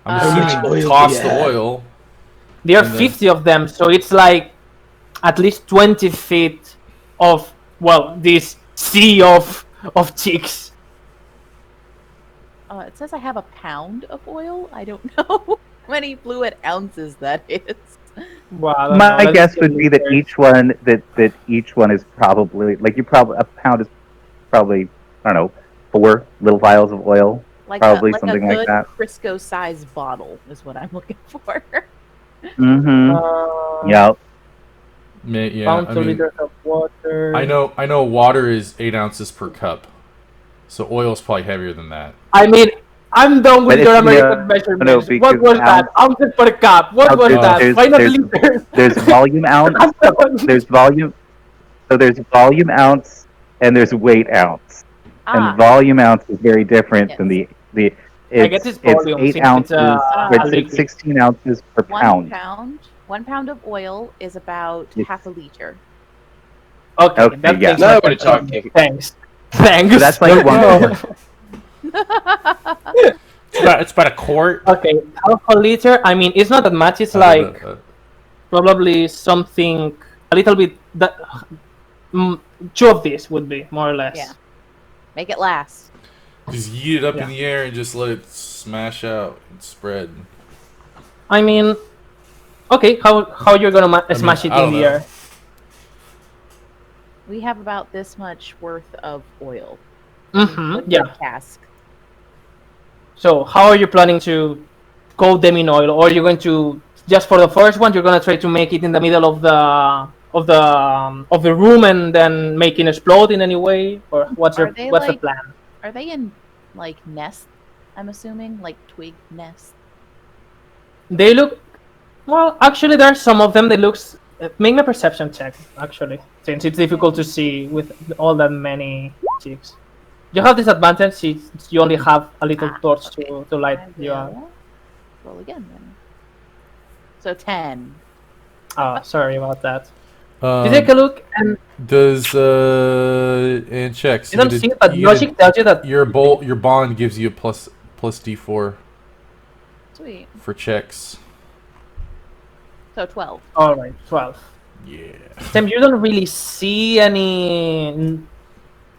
I'm How much assuming oil toss do you the have? oil. There are And then- 50 of them, so it's like at least 20 feet of, this sea of chicks. It says I have a pound of oil. I don't know how many fluid ounces that is. Wow, I don't My know. Let's guess see would be that here. each one is probably a pound is probably, I don't know, 4 little vials of oil. Like Probably a something good like that. Crisco-sized bottle is what I'm looking for. Mm-hmm. Yep. Yeah, Pound I to mean, liters of water. I know water is 8 ounces per cup. So oil is probably heavier than that. I mean, I'm done with But your it's- American no, measurements. because What was that? Ounces per cup. What was there's- that? there's- Why not there's- liters? There's volume ounce. I'm done. There's volume. So there's volume ounce and there's weight ounce. And volume ounce is very different than the. I guess it's volume, 8 since ounces. it's, or a liquid. 16 ounces per pound. 1 pound of oil is about Yes. half a liter. Okay, Okay, that yeah. takes Now my we're attention. talking. Thanks. Thanks. So that's like one. It's about a quart. Okay, half a liter. I mean, it's not that much. It's like probably something a little bit. That 2 of these would be more or less. Yeah. Make it last. Just yeet it up Yeah. in the air and just let it smash out and spread. I mean, okay, how you're gonna smash it I in don't the know. air? We have about this much worth of oil. Yeah. Cask. So how are you planning to coat them in oil, or are you going to just for the first one you're gonna try to make it in the middle of the room and then make it explode in any way, or what's Are they the like? plan? Are they in like nests? I'm assuming like twig nests. They look well. Actually, there are some of them that looks. Make me a perception check, actually, since it's difficult to see with all that many chicks. You have disadvantage since you only have a little torch Okay. to light I you up. will roll again then. So 10. Oh, sorry about that. You take a look, and Does and checks. you don't see it, but logic tells you that your bond gives you a plus D4 Sweet. for checks. So 12. all right, 12. Yeah. Sam, you don't really see any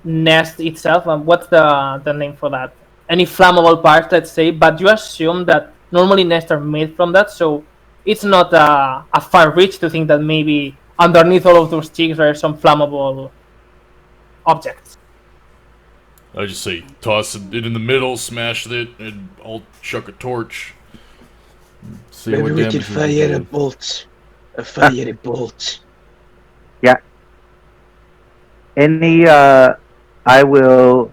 nest itself. What's the name for that? Any flammable parts, let's say, but you assume that normally nests are made from that, so it's not a far reach to think that maybe underneath all of those sticks are some flammable objects. I just say toss it in the middle, smash it, and I'll chuck a torch. See Maybe what we damage could we fire can a do. bolt. A fiery bolt. I will.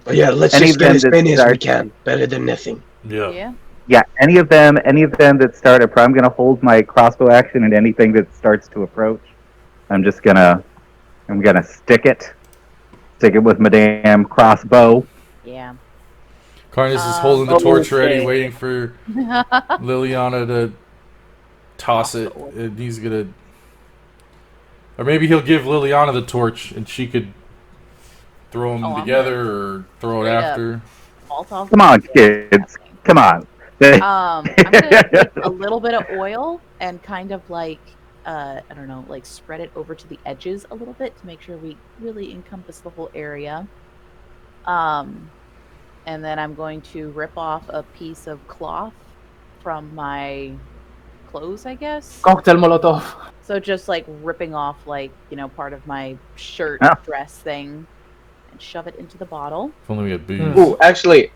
But yeah, let's Any just of get them as that many as we start- can. Better than nothing. Yeah. Yeah, any of them that start. I'm gonna hold my crossbow action, and anything that starts to approach, I'm gonna stick it with my damn crossbow. Yeah. Carnus is holding the torch ready, Okay. waiting for Liliana to toss it, and he's gonna, or maybe he'll give Liliana the torch, and she could throw them I'm together or throw it straight up. after. Vault off Come on, the kids. Come on. I'm gonna take a little bit of oil and kind of like I don't know, like spread it over to the edges a little bit to make sure we really encompass the whole area. And then I'm going to rip off a piece of cloth from my clothes, I guess. Cocktail Molotov. So just like ripping off like, part of my shirt Ah. dress thing and shove it into the bottle. If only we had booze. Ooh, actually,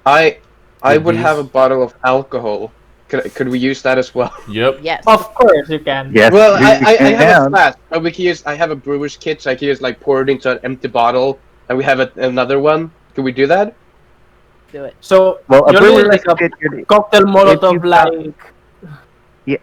I Good would booze. have a bottle of alcohol. Could we use that as well? Yep. Yes. Of course you can. Yes. Well, you I have a can. flask, but we can use. I have a brewer's kit, so I can just like pour it into an empty bottle, and we have another one. Can we do that? Do it. So Well, a you're doing brewer's like a kit, you're- cocktail Molotov you've got- like. Yeah,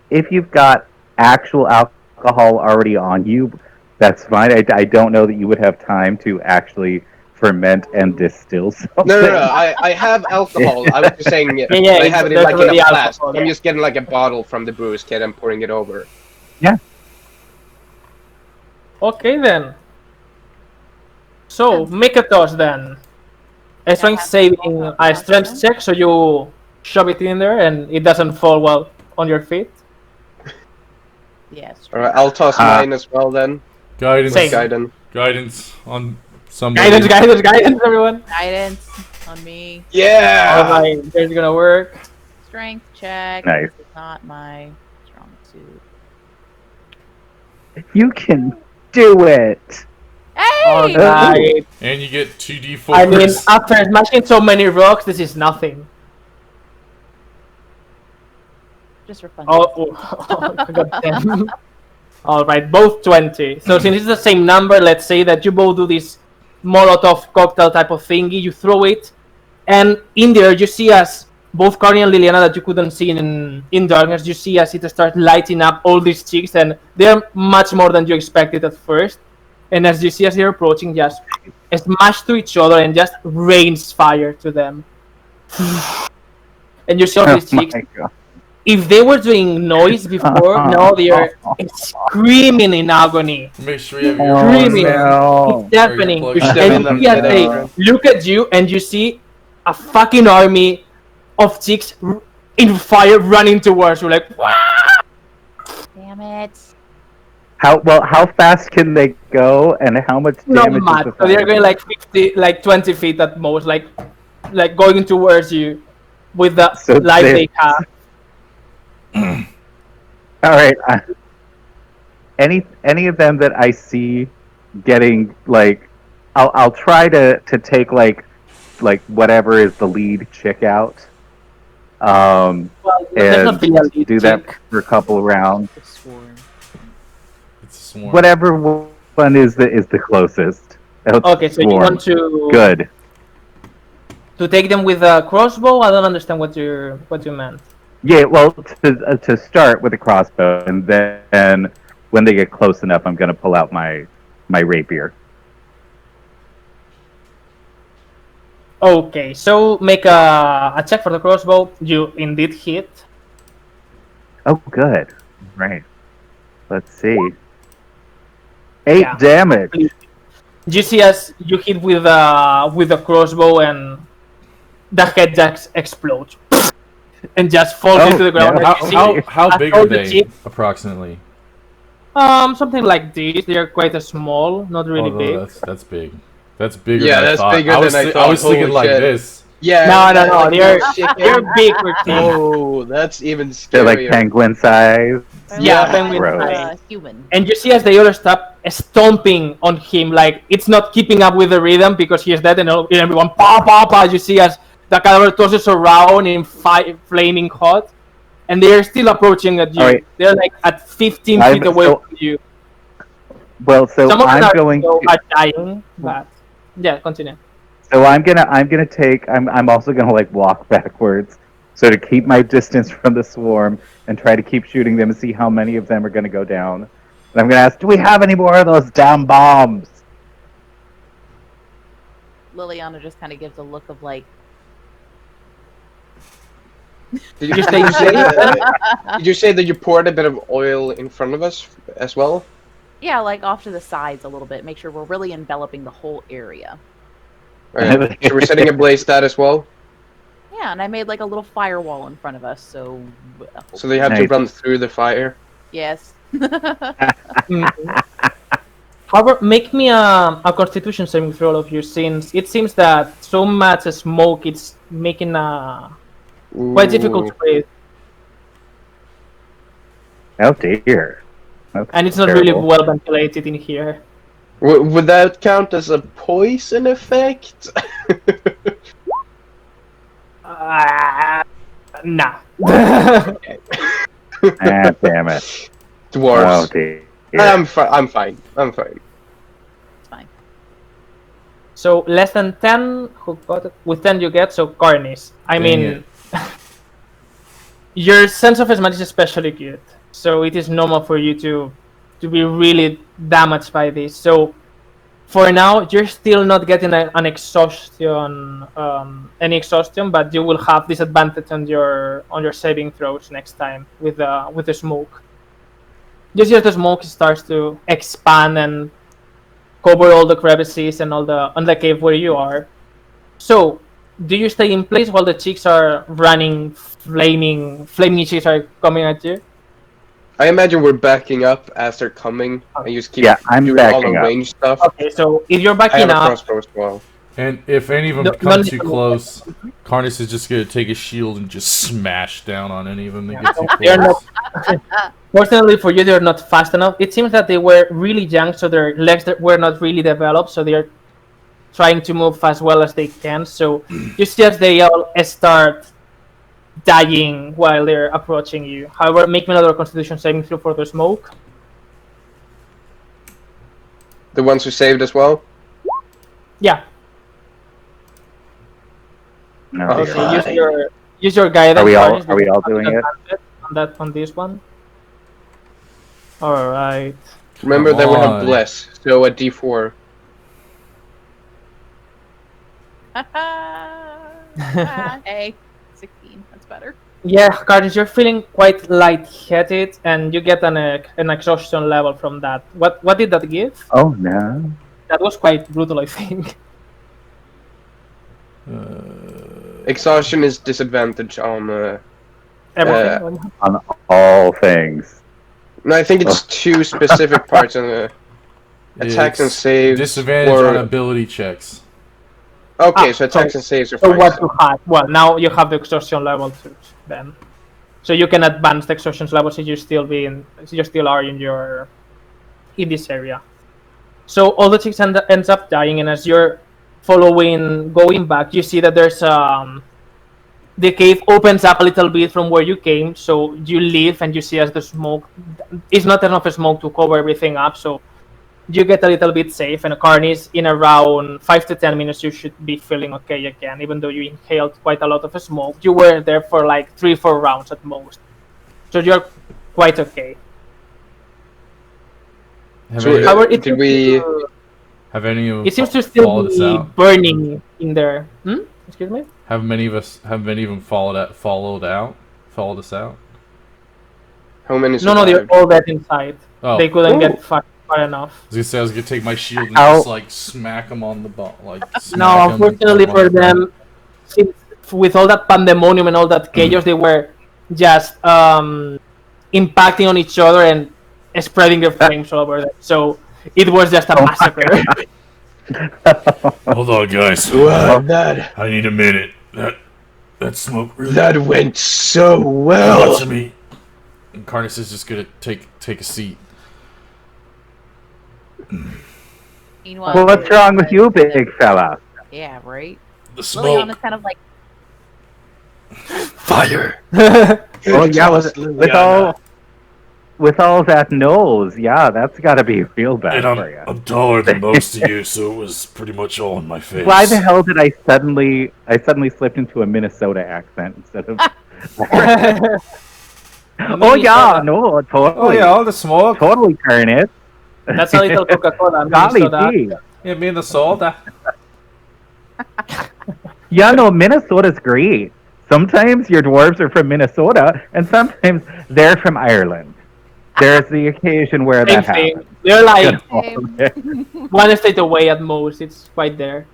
if you've got actual alcohol already on you, that's fine. I don't know that you would have time to actually ferment and distill something. No. I have alcohol. I was just saying. Yeah, I have it in, there's like in already a flask. alcohol, I'm yeah. just getting like a bottle from the brewer's kit and pouring it over. Okay then. So make a toss then. A strength saving a strength check, so you shove it in there and it doesn't fall well on your feet. Yes. All right, I'll toss mine as well then. Guidance. Same. Guidance on somebody. Guidance, everyone. Guidance on me. Yeah. Alright, it's gonna work. Strength check. Nice. This is not my strong suit. You can do it. Hey! Alright. And you get 2d4s. I mean, after smashing so many rocks, this is nothing. Just for fun. I got 10. Alright, both 20. So since it's the same number, let's say that you both do this Molotov cocktail type of thingy, you throw it, and in there you see as both Carney and Liliana that you couldn't see in darkness, you see as it starts lighting up all these chicks, and they're much more than you expected at first. And as you see as they're approaching, just smash to each other and just rains fire to them. And you see all Oh these chicks. my God. If they were doing noise before, now they are screaming in agony. Make sure you have your Screaming. no. It's happening. Push them And in you the see as they middle. look at you and you see a fucking army of chicks in fire running towards you like, "Wah!" Damn it. How fast can they go, and how much Not damage? much. Is the So they're fire? going like 50, like 20 feet at most, like going towards you with the So light they- they have. All right. Any of them that I see getting like I'll try to take like whatever is the lead chick out. Well, there's not And really a lead do that chick. for a couple of rounds. The swarm. It's a swarm. Whatever one is the closest. Okay, so you Swarm. want to Good. to take them with a crossbow? I don't understand what you meant. Yeah, well, to start with a crossbow, and then when they get close enough, I'm gonna pull out my rapier. Okay, so make a check for the crossbow. You indeed hit. Oh, good. Right. Let's see. 8 Yeah. damage. You see as you hit with the crossbow and the head just explodes and just falls into the ground. yeah. And you see How as big all are the they chicks- approximately? something like this. They are quite small, not really Oh, big. that's big. That's bigger Yeah, than I that's thought. bigger I was than I I thought. was thinking Holy like shit. this. Yeah. No, like they're little chicken. they're big for team. Oh, that's even They're scarier. like penguin size. Yeah, Like, penguin Gross. size. Human. And you see as they all stop stomping on him, like it's not keeping up with the rhythm because he is dead, and everyone pa pa pa. You see as the cadaver tosses around in flaming hot, and they are still approaching at you. Alright. They're like at 15 I'm feet away so- from you. Well, so Some of them I'm going to. are dying, but yeah, continue. So I'm gonna take. I'm also gonna like walk backwards, so to keep my distance from the swarm and try to keep shooting them and see how many of them are gonna go down. And I'm gonna ask, do we have any more of those damn bombs? Liliana just kind of gives a look of like, Did You you, stay did you say that you poured a bit of oil in front of us as well? yeah, like off to the sides a little bit. Make sure we're really enveloping the whole area. Alright, so we're setting ablaze that as well. Yeah, and I made like a little firewall in front of us, so. So they have to Nice. run through the fire. Yes. Mhm. However, make me a Constitution saving throw, all of you, since it seems that so much smoke it's making a quite difficult to Ooh. breathe, Oh dear. That's and it's not terrible. really well ventilated in here. Would that count as a poison effect? Nah. Ah, damn it. Oh Dwarves. dear. I'm fine. I'm fine. It's fine. So less than 10, who got it? With 10 you get, so Carnies. I Dang mean, your sense of smell is especially good, so it is normal for you to be really damaged by this. So for now, you're still not getting an exhaustion, any exhaustion, but you will have disadvantage on your saving throws next time with the smoke. Just as the smoke starts to expand and cover all the crevices and all the cave where you are. So, do you stay in place while the chicks are running, flaming chicks are coming at you? I imagine we're backing up as they're coming, and you just keep Yeah, I'm doing all backing the up. range stuff. Okay, so if you're I backing have a up, crossbow as well. And if any of them No- come none too of them- close, Carnus is just gonna take his shield and just smash down on any of them that Yeah. get too They're close. fortunately for you, they're not fast enough. It seems that they were really young, so their legs were not really developed, so they're trying to move as well as they can. So you see as they all start dying while they're approaching you. However, make me another Constitution saving throw for the smoke. The ones who saved as well. Yeah. No, Okay, Okay. fine. Use your guidance. Are we all- Carnage, are we all you have doing it? advantage on this one. All right. Remember Come that we on. have bless, so a D4. Hey, 16. That's better. Yeah, Carnage, you're feeling quite lightheaded, and you get an exhaustion level from that. What did that give? Oh no. That was quite brutal, I think. Exhaustion is disadvantage on. Everything. On all things. No, I think it's two specific parts on the attacks and It's saves. disadvantage or- on ability checks. Okay, so attacks and saves are So fine. what you had? Well, now you have the exhaustion level too. Then, so you can advance the exhaustion level. So you still are in this area. So all the chicks ends up dying, and as you're going back, you see that there's the cave opens up a little bit from where you came. So you leave, and you see as the smoke, it's not enough smoke to cover everything up. So you get a little bit safe, and Carnies, in around 5 to 10 minutes, you should be feeling okay again. Even though you inhaled quite a lot of smoke, you were there for like 3-4 rounds at most, so you're quite okay. Have, So, any, However, did we? have any of it seems to followed us still be out? burning in there. Excuse me? Have many of them followed us out? How many? No, they're survived? all dead inside. Oh, They couldn't Ooh. get far enough. I was gonna take my shield and How- just like smack them on the No, smack 'em unfortunately on for the them, ground. since with all that pandemonium and all that chaos, they were just impacting on each other and spreading their flames all over them. So it was just a Oh my massacre. Hold on, guys. Wow, that I need a minute. That smoke really that went so got well. to me. And Carnus is just gonna take a seat. Meanwhile, Well, what's wrong with you, big fella? Yeah, right. The Liliana's smoke. kind of like, Fire. Oh yeah, Tell us, Liliana. with all that nose, yeah, that's got to be real bad And for you. I'm taller than most of you, so it was pretty much all in my face. Why the hell did I suddenly slipped into a Minnesota accent instead of? Oh yeah, no, totally. Oh yeah, all the smoke. Totally turn it. That's a little Coca-Cola. Golly Minnesota. gee. Yeah, Minnesota. Yeah, no, Minnesota's great. Sometimes your dwarves are from Minnesota, and sometimes they're from Ireland. There's the occasion where Same that thing. happens. They're like Same. one state away at most. It's quite there.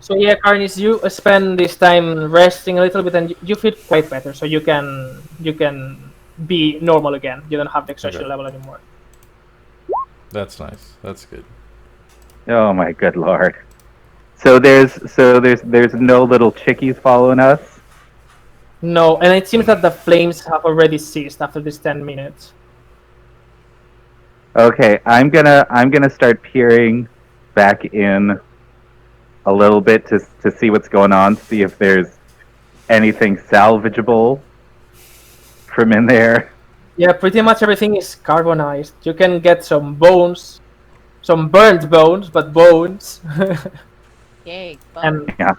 So yeah, Carnis, you spend this time resting a little bit, and you feel quite better. So you can be normal again. You don't have the exhaustion Okay. level anymore. That's nice. That's good. Oh my good lord. So there's no little chickies following us. No, and it seems that the flames have already ceased after this 10 minutes. Okay, I'm gonna start peering back in a little bit to see what's going on, see if there's anything salvageable from in there. Yeah, pretty much everything is carbonized. You can get some bones, some burnt bones, but bones, Yay. Fun. and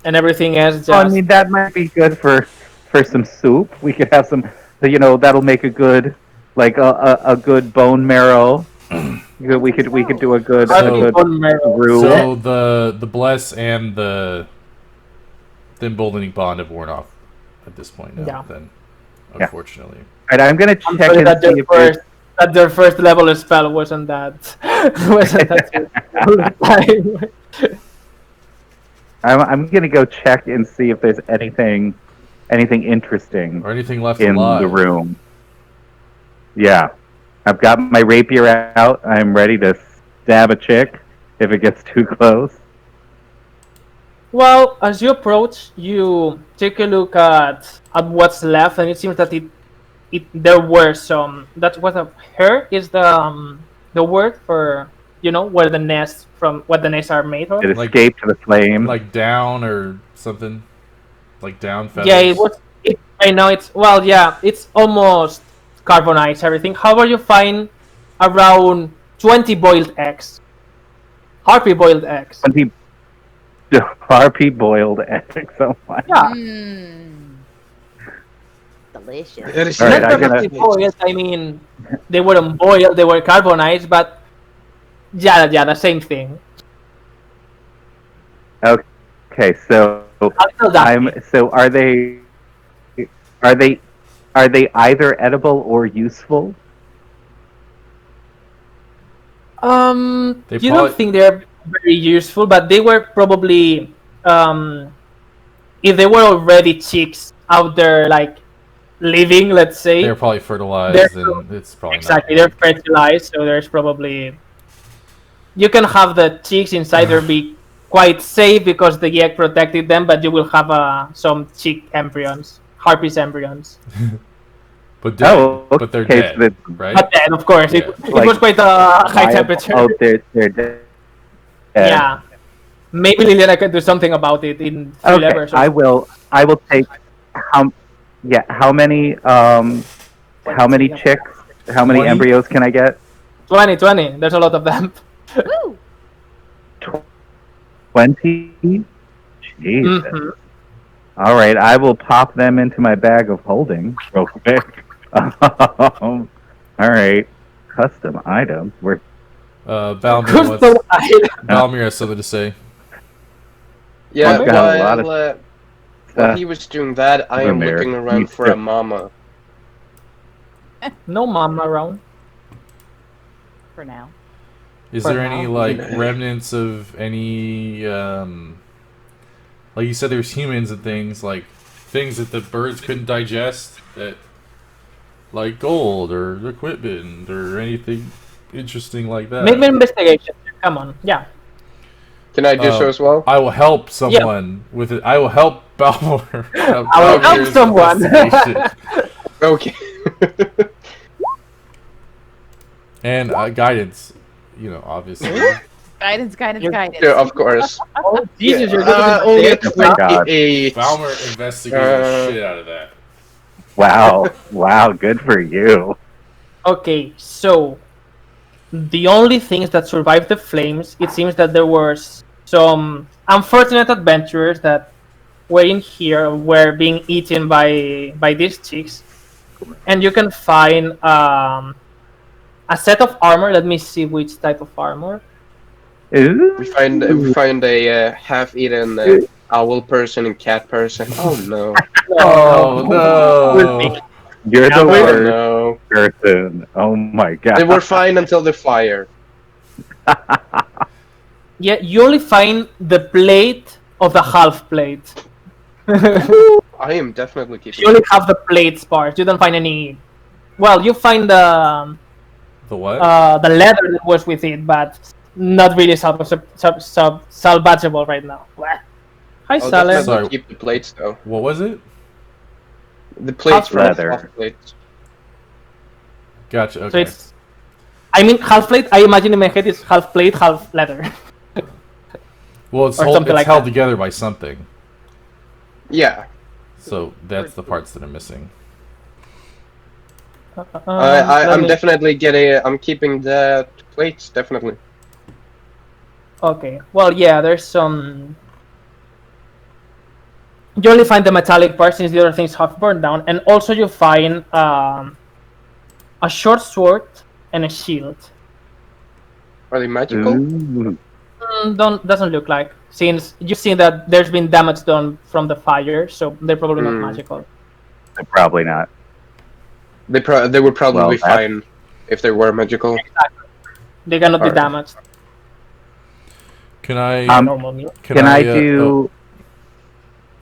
and everything else just. I mean, that might be good for some soup. We could have some, that'll make a good, like a good bone marrow. We could do a good, So- bone marrow. roux. So the bless and the emboldening bond have worn off at this point now. Yeah. Then, Yeah. unfortunately. Alright, I'm gonna I'm check sorry and that see their if there's first level spell wasn't that time. I'm gonna go check and see if there's anything interesting Or anything left in alive. the room. Yeah, I've got my rapier out. I'm ready to stab a chick if it gets too close. Well, as you approach, you take a look at what's left, and it seems that there were some. That's what a hair is the word for where the nests what the nests are made of. It Like- escaped the flame. Like down or something. Like down feathers. Yeah, it was. Right now, it's almost carbonized everything. However, you find around 20 boiled eggs, harpy boiled eggs. 20 harpy boiled eggs. Oh my. Yeah. Mmm. Delicious. That is All right, Not I'm gonna- perfectly boiled. I mean, they weren't boiled; they were carbonized. But yeah, the same thing. Okay, so Until that. so are they either edible or useful? They You probably- don't think they're very useful, but they were probably if they were already chicks out there, like living, let's say. They're probably fertilized, They're- and it's probably Exactly, not. they're fertilized, so there's probably you can have the chicks inside there be quite safe because the egg protected them, but you will have some chick embryons, harpies embryons. But dead. Oh, But they're okay, dead, so that's right? But then, of course, Yeah. it was quite a high temperature. Oh, they're dead. Yeah. Maybe Liliana can do something about it in 3 Okay, levels. I will take how many chicks, how many 20? embryos can I get? 20. There's a lot of them. Woo! 20? Jesus. Mhm. All right, I will pop them into my bag of holding real quick. All right, custom items. We're Balmir has something to say. Yeah, I've got a lot of while stuff. he was doing that, I am There. looking around for a mama. No mom around. For now. Is For there any now. like remnants of any like you said there's humans and things like things that the birds couldn't digest that like gold or equipment or anything interesting like that? Make an investigation. Come on. Yeah. Can I do so as well? I will help someone with it. I will help Balmor. I will help someone. Okay. And guidance, you know, obviously. Guidance. Yeah, of course. Oh, Jesus, you're Only good. at Oh my God. 28. Balmor investigated the shit out of that. Wow, good for you. Okay, so the only things that survived the flames, it seems that there were some unfortunate adventurers that were in here, were being eaten by these chicks, and you can find a set of armor. Let me see which type of armor. Ooh. We find a half-eaten owl person and cat person. Oh no! Oh no! You're the Oh worst no! person. Oh my God. They were fine until the fire. Yeah, you only find the plate of the half plate. I am definitely keeping. You only have the plate parts. You don't find any. Well, you find The what? the leather that was with it, but not really salvageable right now. Hi, I'll Salem. definitely Sorry. keep the plates though. What was it? The plates from leather. half plates. Gotcha. So Okay. it's. I mean, half plate. I imagine in my head it's half plate, half leather. Well, it's or held, something it's like held that. together by something. Yeah. So that's the parts that are missing. I'm definitely getting. I'm keeping the plates definitely. Okay. Well, yeah. There's some. You only find the metallic parts since the other things have burned down, and also you find a short sword and a shield. Are they magical? Ooh. Doesn't look like, since you've seen that there's been damage done from the fire, so they're probably not magical. Probably not. They would probably Well, be fine if they were magical. They cannot be Alright. damaged. Can I? Normal meal. Can I oh, do?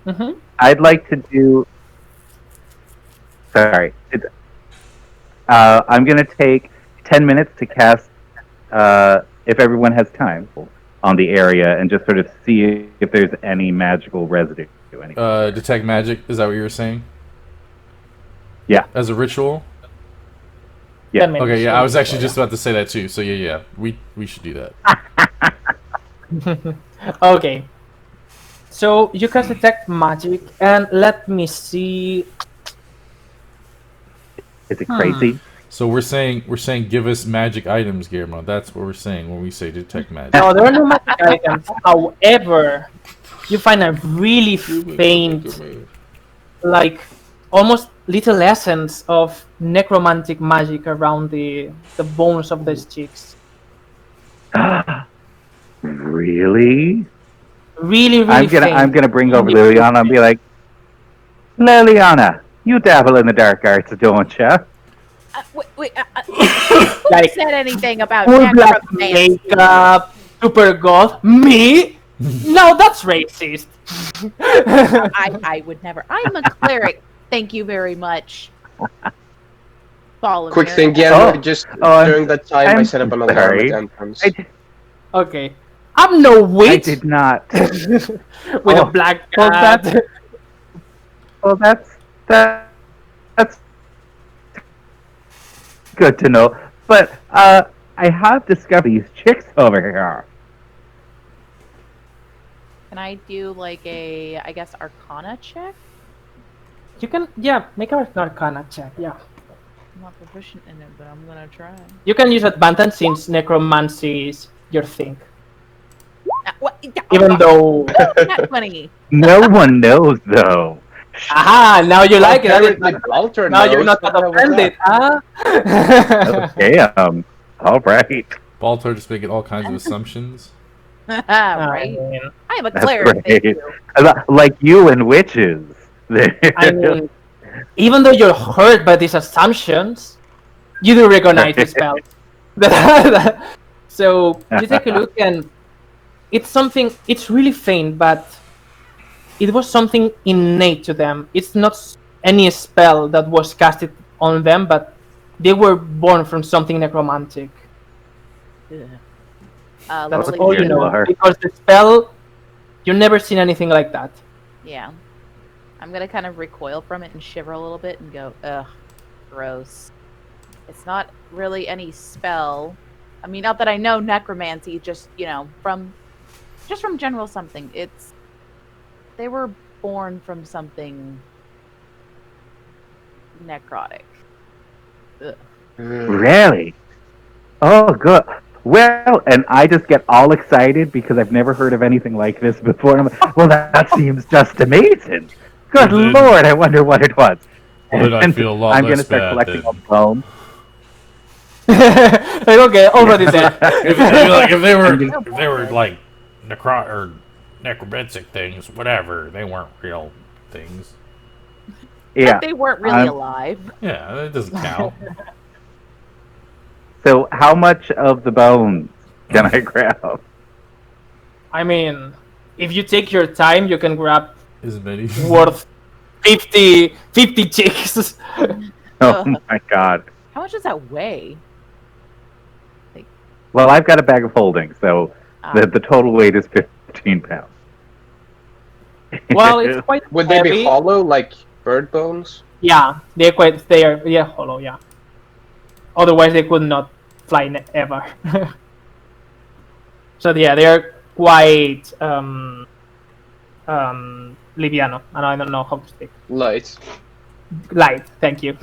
Mm-hmm. I'd like to do. Sorry. I'm gonna take 10 minutes to cast, if everyone has time, on the area and just sort of see if there's any magical residue. detect magic. Is that what you were saying? Yeah. As a ritual. Yeah. 10 minutes. Okay. Yeah, I was actually just about to say that too. So yeah, we should do that. Okay. So you can detect magic, and let me see. Is it crazy? So we're saying give us magic items, Guillermo. That's what we're saying when we say detect magic. No, there are no magic items. However, you find a really faint, like almost little essence of necromantic magic around the bones of these chicks. Really? Really, really I'm faint. gonna bring over Liliana and be like, Liliana, you dabble in the dark arts, don't ya? Who Like, said anything about full black necromancy? makeup, super goth. Me? No, that's racist. I would never. I'm a cleric. Thank you very much. Quick thing, yeah. Oh. Just Oh, during that time, I I'm set up an alarm sorry. at entrance. Okay. I'm no I witch did not. with Oh, a black well, cat. that's good to know. But I have discovered these chicks over here. Can I do like a, I guess, Arcana check? You can, make an Arcana check, yeah. I'm not proficient in it, but I'm gonna try. You can use advantage since necromancy is your thing. Even though... Not funny. No one knows, though. Aha, now you like it. Apparently Walter Now you're knows. not What the hell was offended, that? huh? Okay, all right. Baltar just making all kinds of assumptions. Right? I mean, I am a That's cleric, great. thank you. Like you and witches. I mean, even though you're hurt by these assumptions, you do recognize the spell. So you take a look and it's really faint, but it was something innate to them. It's not any spell that was casted on them, but they were born from something necromantic. That's Lovely. all you good, know. Lord. Because the spell, you've never seen anything like that. Yeah. I'm gonna kind of recoil from it and shiver a little bit and go, ugh, gross. It's not really any spell. I mean, not that I know necromancy, just, from general something. They were born from something necrotic. Ugh. Really? Oh, good. Well, and I just get all excited because I've never heard of anything like this before. And I'm like, well, that seems just amazing. Good Well, then- Lord, I wonder what it was. Well, then I And feel a lot I'm less gonna start bad collecting then. all the bones. Like, okay, already there. if they were like necromantic things, whatever, they weren't real things. Yeah. But they weren't really alive. Yeah, that doesn't count. So, how much of the bones can I grab? I mean, if you take your time, you can grab As many. worth 50 chicks. Oh my God. How much does that weigh? Well, I've got a bag of holding, so the total weight is 15 pounds. Well, it's quite Would they heavy. be hollow like bird bones? Yeah, they are hollow, yeah. Otherwise they could not fly ever. So yeah, they are quite liviano, and I don't know how to speak. Light. Light, thank you.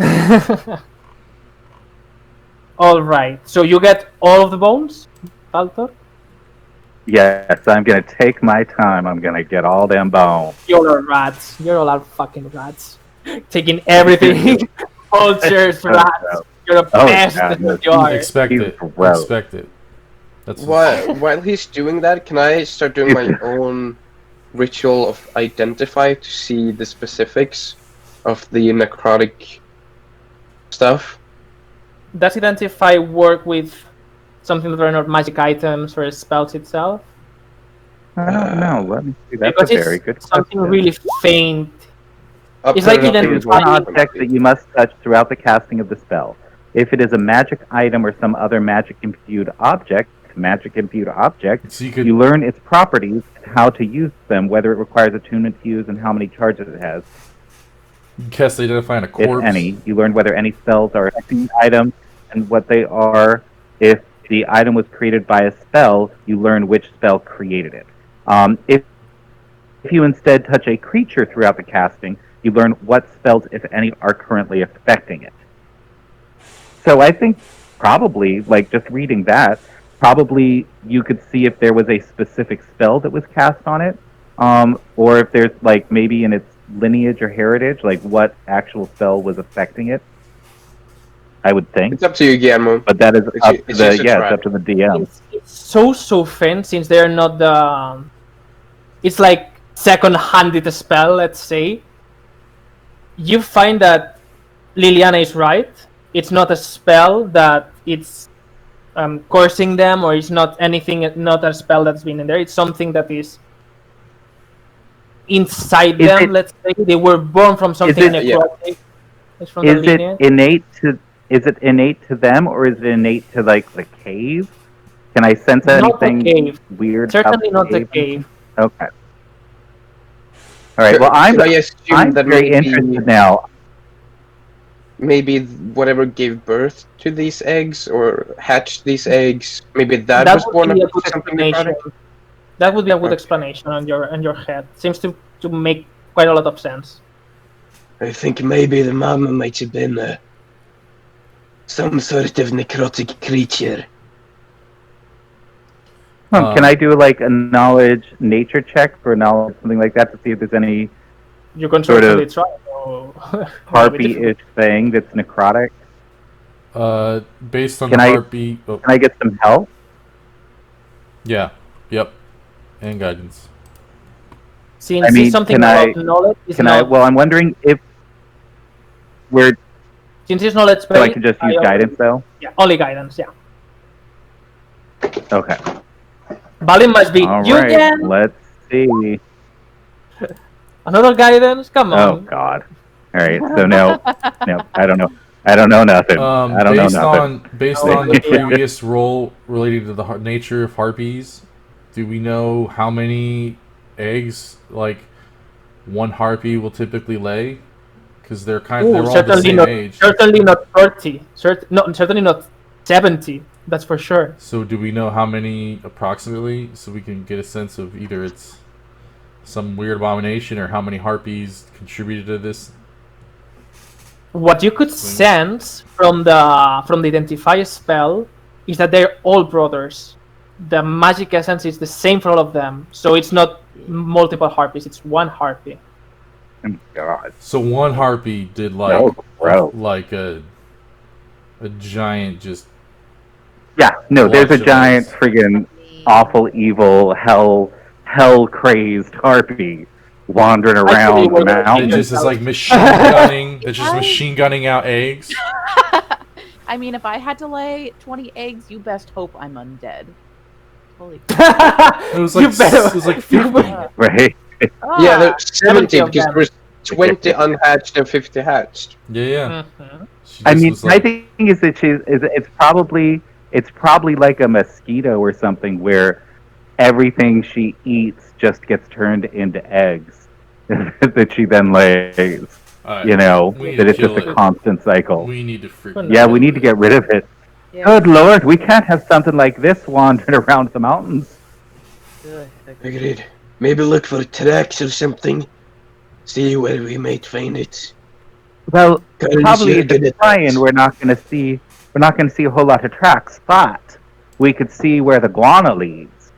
Alright, so you get all of the bones, Baltor? Yes, I'm gonna take my time. I'm gonna get all them bones. You're a rats. You're all fucking rats. Taking everything. Vultures, rats. You're a Oh, pest, yeah, that's no, what you are. Expect He's it. gross. Expect it. That's While he's doing that, can I start doing my own ritual of identify to see the specifics of the necrotic stuff? Does Identify work with something that are not magic items or spells itself? I don't know. Let me see. That's Because a very it's good something question. really faint. I'll It's put like it up even- here It as is one well. object that you must touch throughout the casting of the spell. If it is a magic item or some other magic-imbued object, So you could you learn its properties and how to use them, whether it requires attunement to use and how many charges it has, cast identifying a if corpse. any. You learn whether any spells are affecting the item and what they are. If the item was created by a spell, you learn which spell created it. If you instead touch a creature throughout the casting, you learn what spells, if any, are currently affecting it. So I think probably, like just reading that, probably you could see if there was a specific spell that was cast on it, or if there's like maybe in its lineage or heritage, like what actual spell was affecting it. I would think, It's up to you, Guillermo. but that is It's- up it's to just a it's try. up to the DM. It's so faint since they're not the... It's like second-handed spell, let's say. You find that Liliana is right. It's not a spell that it's cursing them, or it's not anything, not a spell that's been in there. It's something that is inside Is them, it- let's say. They were born from something it- necrotic. It's from the Is it lineage. innate to them, or is it innate to like the cave? Can I sense Not the anything cave. weird? about Certainly not the cave. Okay. All right. Well, Should I assume I'm that very maybe- interested now. maybe whatever gave birth to these eggs or hatched these eggs, maybe that That was would born out be a of good something explanation. necrotic? That would be a good Okay. explanation on your head. Seems to make quite a lot of sense. I think maybe the mama might have been some sort of necrotic creature. Can I do like a knowledge nature check or knowledge something like that to see if there's any You can Sort certainly of try. Or a bit harpy-ish thing that's necrotic? Based on Can the I- heartbeat. Oh, Can I get some help? yeah. Yep. And guidance. Since I mean, it's something can I- about knowledge, it's Can not. I? Well, I'm wondering if we're. Since it's knowledge So I based, could just use only- guidance though. Yeah, only guidance. Yeah. Okay. Balin must be. All You right. again? Let's see. Another guidance? Come Oh on. God. All right. So no, I don't know. I don't know nothing. I don't know nothing. Based Oh, on the yeah. previous role relating to the nature of harpies, do we know how many eggs like one harpy will typically lay? Because they're Ooh, they're all the certainly same not. age. Certainly not 30. Certainly not 70. That's for sure. So do we know how many approximately, so we can get a sense of either it's some weird abomination or how many harpies contributed to this? What you could sense from the identify spell is that they're all brothers. The magic essence is the same for all of them, so it's not multiple harpies. It's one harpy. Oh, God. So one harpy did like No, gross. like a giant just Yeah. No. There's a Watch giant those. friggin' awful, evil, hell crazed harpy wandering Actually, around the we're- that mountain. just is like machine gunning. That's just machine gunning out eggs. I mean, if I had to lay 20 eggs, you best hope I'm undead. Holy It was like You better- it was like 50. Right. Yeah, Ah, there's 70 of because them. there's 20 unhatched and 50 hatched. Yeah. Mhm. She I just mean, was my like, thing is that it's probably like a mosquito or something where everything she eats just gets turned into eggs that she then lays. "Alright, You know, we need that to it's just kill a it. constant cycle. We need to freaking Yeah, kill we need to it." get rid of it. yeah. Good Lord, we can't have something like this wandering around the mountains. Ugh, Agreed.Maybe look for tracks or something. See where we might find it. Well, Carlos, probably you're if good it's at that. flying, we're not going to see a whole lot of tracks, but we could see where the guana leads.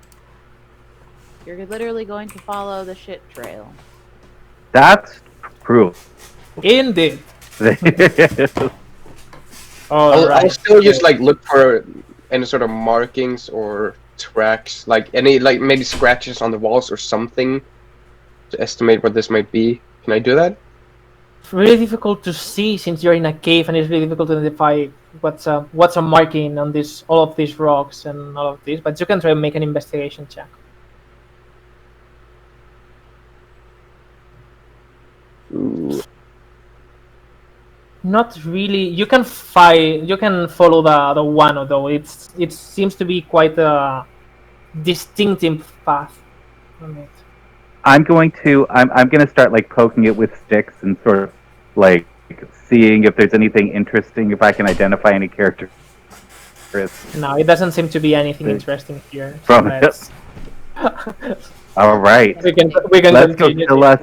You're literally going to follow the shit trail. That's proof. Indeed. All I'll right. still just like look for any sort of markings or tracks, like any like maybe scratches on the walls or something to estimate what this might be. Can I do that? It's really difficult to see since you're in a cave, and it's really difficult to identify what's a marking on all of these rocks and all of this. But you can try and make an investigation check. Ooh. Not really. You can follow the one, although it seems to be quite a distinctive path on it. I'm going to start like poking it with sticks and sort of like seeing if there's anything interesting, if I can identify any character. No, it doesn't seem to be anything Okay. interesting here. So From let's- All right, we can let's go continue. kill us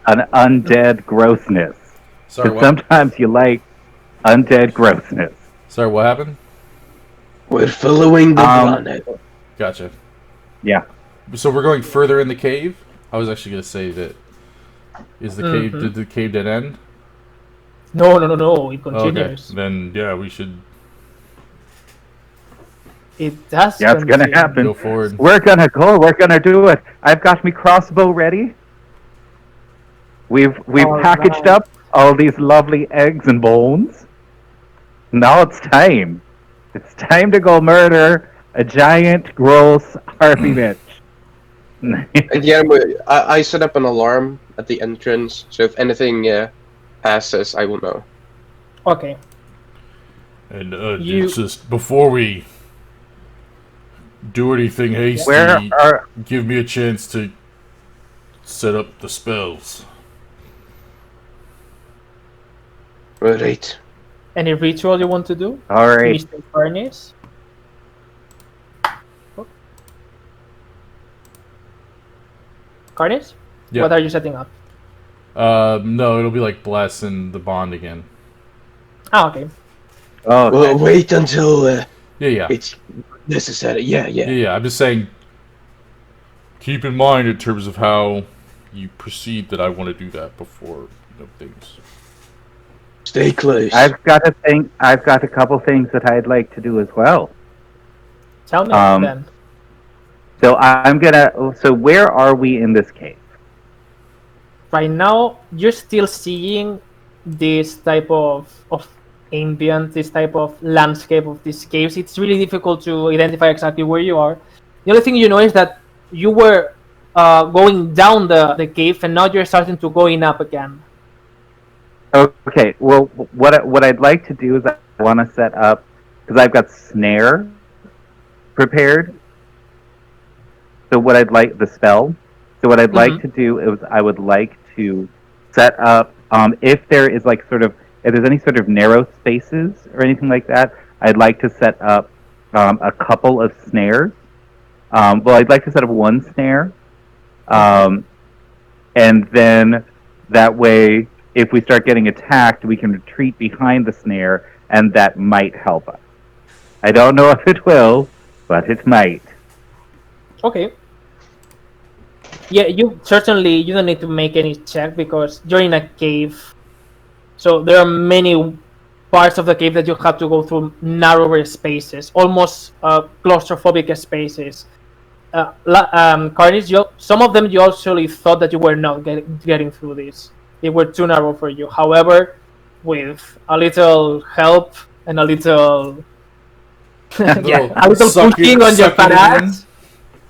an undead grossness. Sorry, 'Cause what? sometimes you like undead grossness. Sorry, what happened? We're following the Um, planet. Gotcha. Yeah. So we're going further in the cave. I was actually gonna say that. Is the cave? Mhm. Did the cave dead end? No. It Okay. continues. Then yeah, we should It does. Yeah, it's gonna continue. happen. go forward. We're gonna go. We're gonna do it. I've got me crossbow ready. We've All packaged right. up all these lovely eggs and bones. Now it's time. It's time to go murder a giant, gross harpy bitch. And yeah, I set up an alarm at the entrance, so if anything passes, I will know. Okay. And You- it's just before we do anything hasty, Where are? give me a chance to set up the spells. Right. Any ritual you want to do, All right. Mr. Furnace? Carnage? Yeah. What are you setting up? No, it'll be like blessing the bond again. Ah, okay. Oh, Well, wait until Yeah. it's necessary. Yeah. Yeah. I'm just saying. Keep in mind in terms of how you proceed that I want to do that before things. Stay close. I've got a couple things that I'd like to do as well. Tell me then. So So where are we in this cave? Right now, you're still seeing this type of ambient, this type of landscape of these caves. It's really difficult to identify exactly where you are. The only thing you know is that you were going down the cave, and now you're starting to going up again. Okay. Well, what I'd like to do is I want to set up because I've got snare prepared. So what I'd like the spell. So what I'd like to do is I would like to set up if there is like sort of if there's any sort of narrow spaces or anything like that, I'd like to set up a couple of snares. Well, I'd like to set up one snare, and then that way, if we start getting attacked, we can retreat behind the snare, and that might help us. I don't know if it will, but it might. Okay. Yeah, you don't need to make any check because you're in a cave. So there are many parts of the cave that you have to go through narrower spaces, almost claustrophobic spaces. Carnage, some of them you actually thought that you were not getting through this. They were too narrow for you. However, with a little help and a little a little pushing on your fat ass,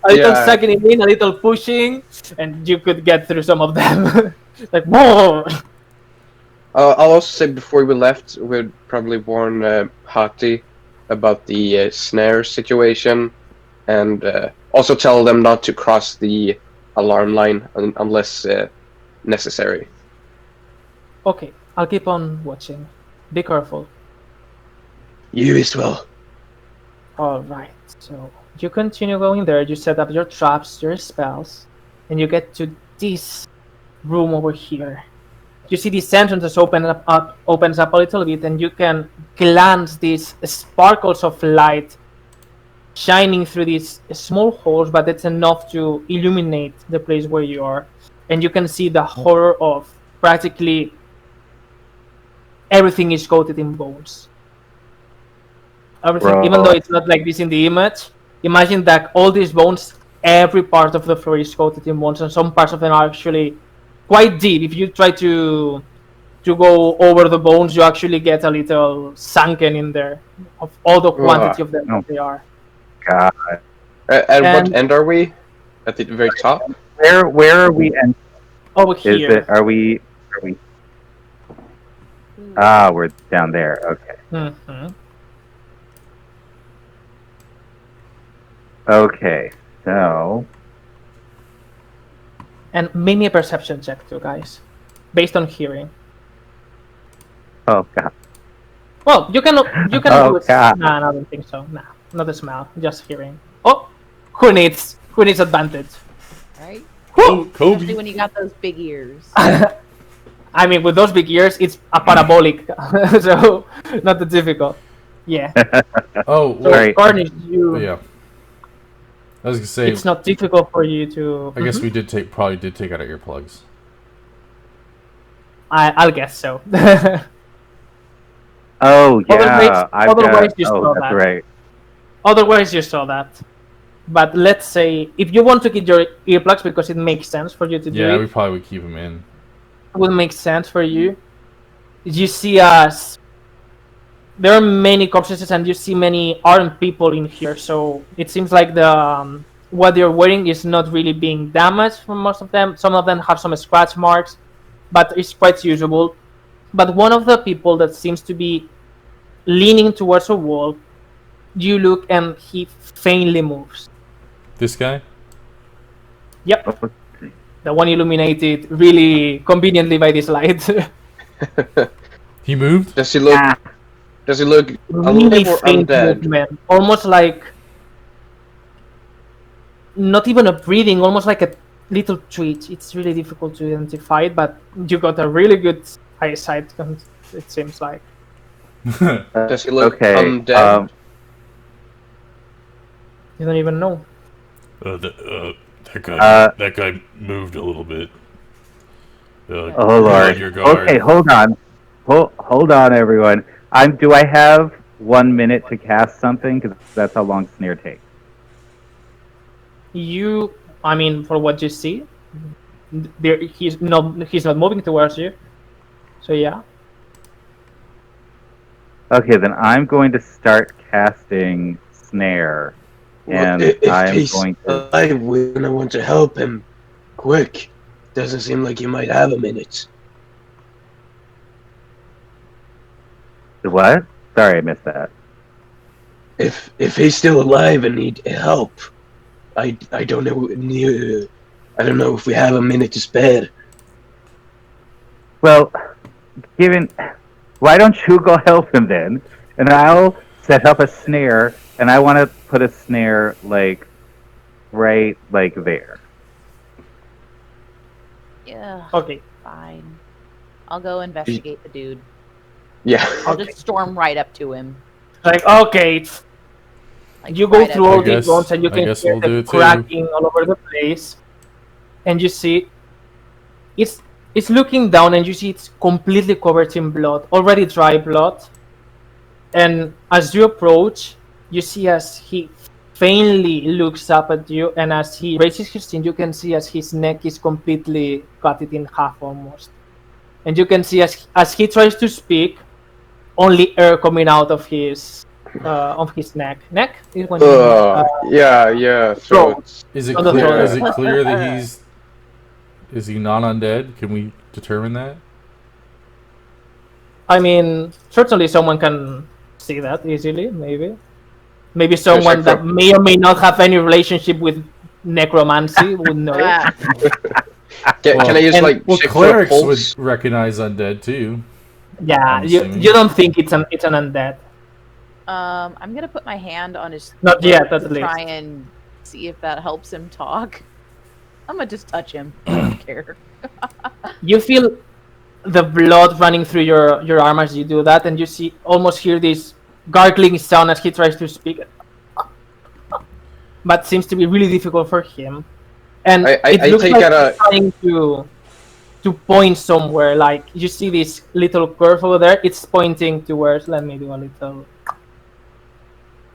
a little sucking it in, a little pushing, and you could get through some of them. Like, whoa! I'll also say before we left, we'd probably warn Hati about the snare situation, and also tell them not to cross the alarm line unless necessary. Okay, I'll keep on watching. Be careful. You as well. Alright, so you continue going there, you set up your traps, your spells, and you get to this room over here. You see this entrance opens up a little bit, and you can glance these sparkles of light shining through these small holes, but it's enough to illuminate the place where you are. And you can see the horror of practically everything is coated in bones. Everything, even though it's not like this in the image, imagine that all these bones, every part of the floor is coated in bones, and some parts of them are actually quite deep. If you try to go over the bones, you actually get a little sunken in there of all the quantity of them that they are. God. At what end are we? At the very top? Where are we? Over here. Are we? Ah, we're down there. Okay. Mm-hmm. Okay. So. And make me a perception check too, guys, based on hearing. Oh God. Well, you can Oh, do it. God. Nah, I don't think so. Nah, not the smell, just hearing. Oh, who needs advantage? Right? Oh, Especially Kobe. when you got those big ears. I mean, with those big ears, it's a parabolic, so not that difficult. Yeah. Oh, So, well, Carnage, you. yeah. I was gonna say. It's not difficult for you to. I guess we probably did take out our earplugs. I'll guess so. Oh yeah. Otherwise you saw that's that. right. Otherwise, you saw that. But let's say if you want to keep your earplugs because it makes sense for you to do Yeah, it, we probably would keep them in. it would make sense for you. You see us. There are many corpses, and you see many armed people in here. So it seems like the what they're wearing is not really being damaged for most of them. Some of them have some scratch marks, but it's quite usable. But one of the people that seems to be leaning towards a wall, you look and he faintly moves. This guy? Yep. The one illuminated really conveniently by this light. He moved? Does he look? Ah, Does he look Really alive or faint undead? movement, almost like not even a breathing, almost like a little twitch. It's really difficult to identify it, but you got a really good eyesight. It seems like Does he look okay. undead? you don't even know. That guy moved a little bit. Oh Be on Lord. your guard. Okay, hold on. Hold on, everyone. Do I have 1 minute to cast something? Because that's how long snare takes. I mean, for what you see, he's not moving towards you. So yeah. Okay, then I'm going to start casting snare, and If I'm he's going to. alive, we're gonna want to help him. Quick. Doesn't seem like he might have a minute. What? Sorry, I missed that. If he's still alive and need help, I don't know. I don't know if we have a minute to spare. Well, why don't you go help him then, and I'll set up a snare, and I want to put a snare right there. Yeah. Okay. Fine. I'll go investigate the dude. Yeah. I'll Okay. just storm right up to him. Like okay, Like, you go right through up all I these guess- bones and you I can guess hear we'll do the it too. cracking all over the place, and you see it's looking down and you see it's completely covered in blood, already dry blood. And as you approach, you see as he faintly looks up at you, and as he raises his chin, you can see as his neck is completely cut it in half almost. And you can see as he tries to speak, only air coming out of his neck. Neck is when Yeah. So Is it Oh, that's clear? all Is right. it clear that is he not undead? Can we determine that? I mean, certainly someone can see that easily. Maybe someone that may or may not have any relationship with necromancy would know. Ah, can I just and- like Well, check for a clerics pulse? would recognize undead too. Yeah, I'm you assuming. don't think it's an undead. I'm gonna put my hand on his Not throat yet, at to least. try and see if that helps him talk. I'm gonna just touch him. I don't care. You feel the blood running through your arm as you do that, and you almost hear this gargling sound as he tries to speak, but seems to be really difficult for him. And I it looks take like out a- he's trying to point somewhere. Like you see this little curve over there. It's pointing towards. Let me do a little.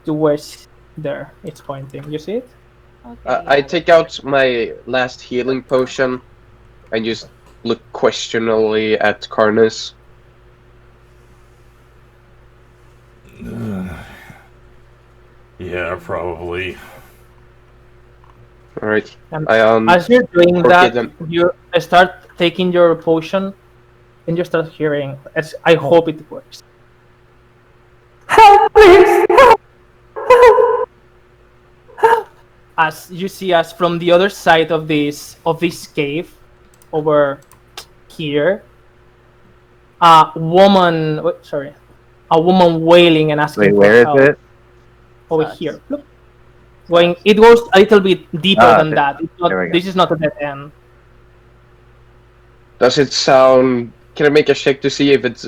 Towards there, it's pointing. You see it? Okay, I yeah. take out my last healing potion and just look questioningly at Karnas. Yeah, probably. All right. And I as you're doing okay, that, then. you start taking your potion, and you start hearing. I hope it works. Help, please! As you see us from the other side of this cave, over here, a woman wailing and asking Wait, for where help. is it? Over Sucks. here. Look. Going, it goes a little bit deeper Ah, than that. It's not, there we go. this is not a dead end. Does it sound? Can I make a check to see if it's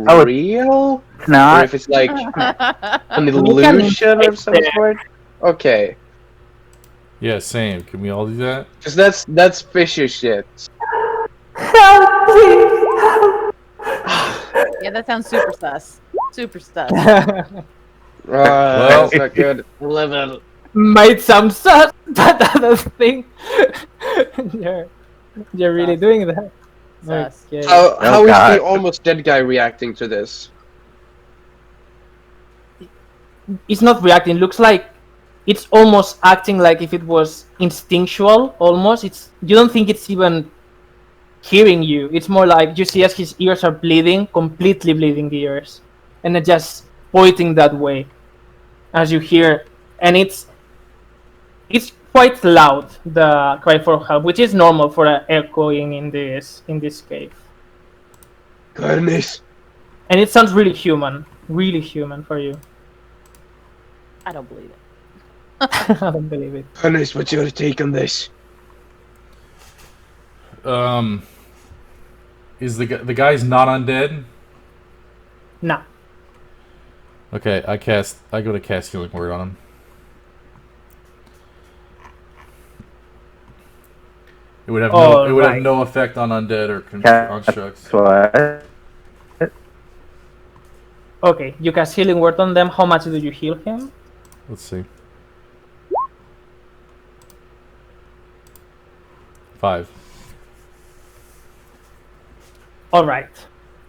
Oh, real It's or not. if it's like an We can illusion of some check there. sort? Okay, Yeah, same. Can we all do that? because that's fishy shit. Yeah, that sounds super sus. Super sus. That's not good. 11. Might sound sus, but other thing. you're really Sus. doing that. Sus. Okay. How is God. the almost dead guy reacting to this? It's not reacting. Looks like it's almost acting like if it was instinctual. Almost. You don't think it's even hearing you. It's more like you see as his ears are bleeding, completely bleeding the ears, and it just pointing that way as you hear, and it's quite loud, the cry for help, which is normal for echoing in this cave. Karnas, And it sounds really human for you. I don't believe it. I don't believe it. Hannes, what's your take on this? Is the guy's not undead? Nah. Okay, I go to cast healing word on him. It would have Alright. no effect on undead or Cast constructs. what? Okay, you cast healing word on them. How much do you heal him? Let's see. 5. Alright.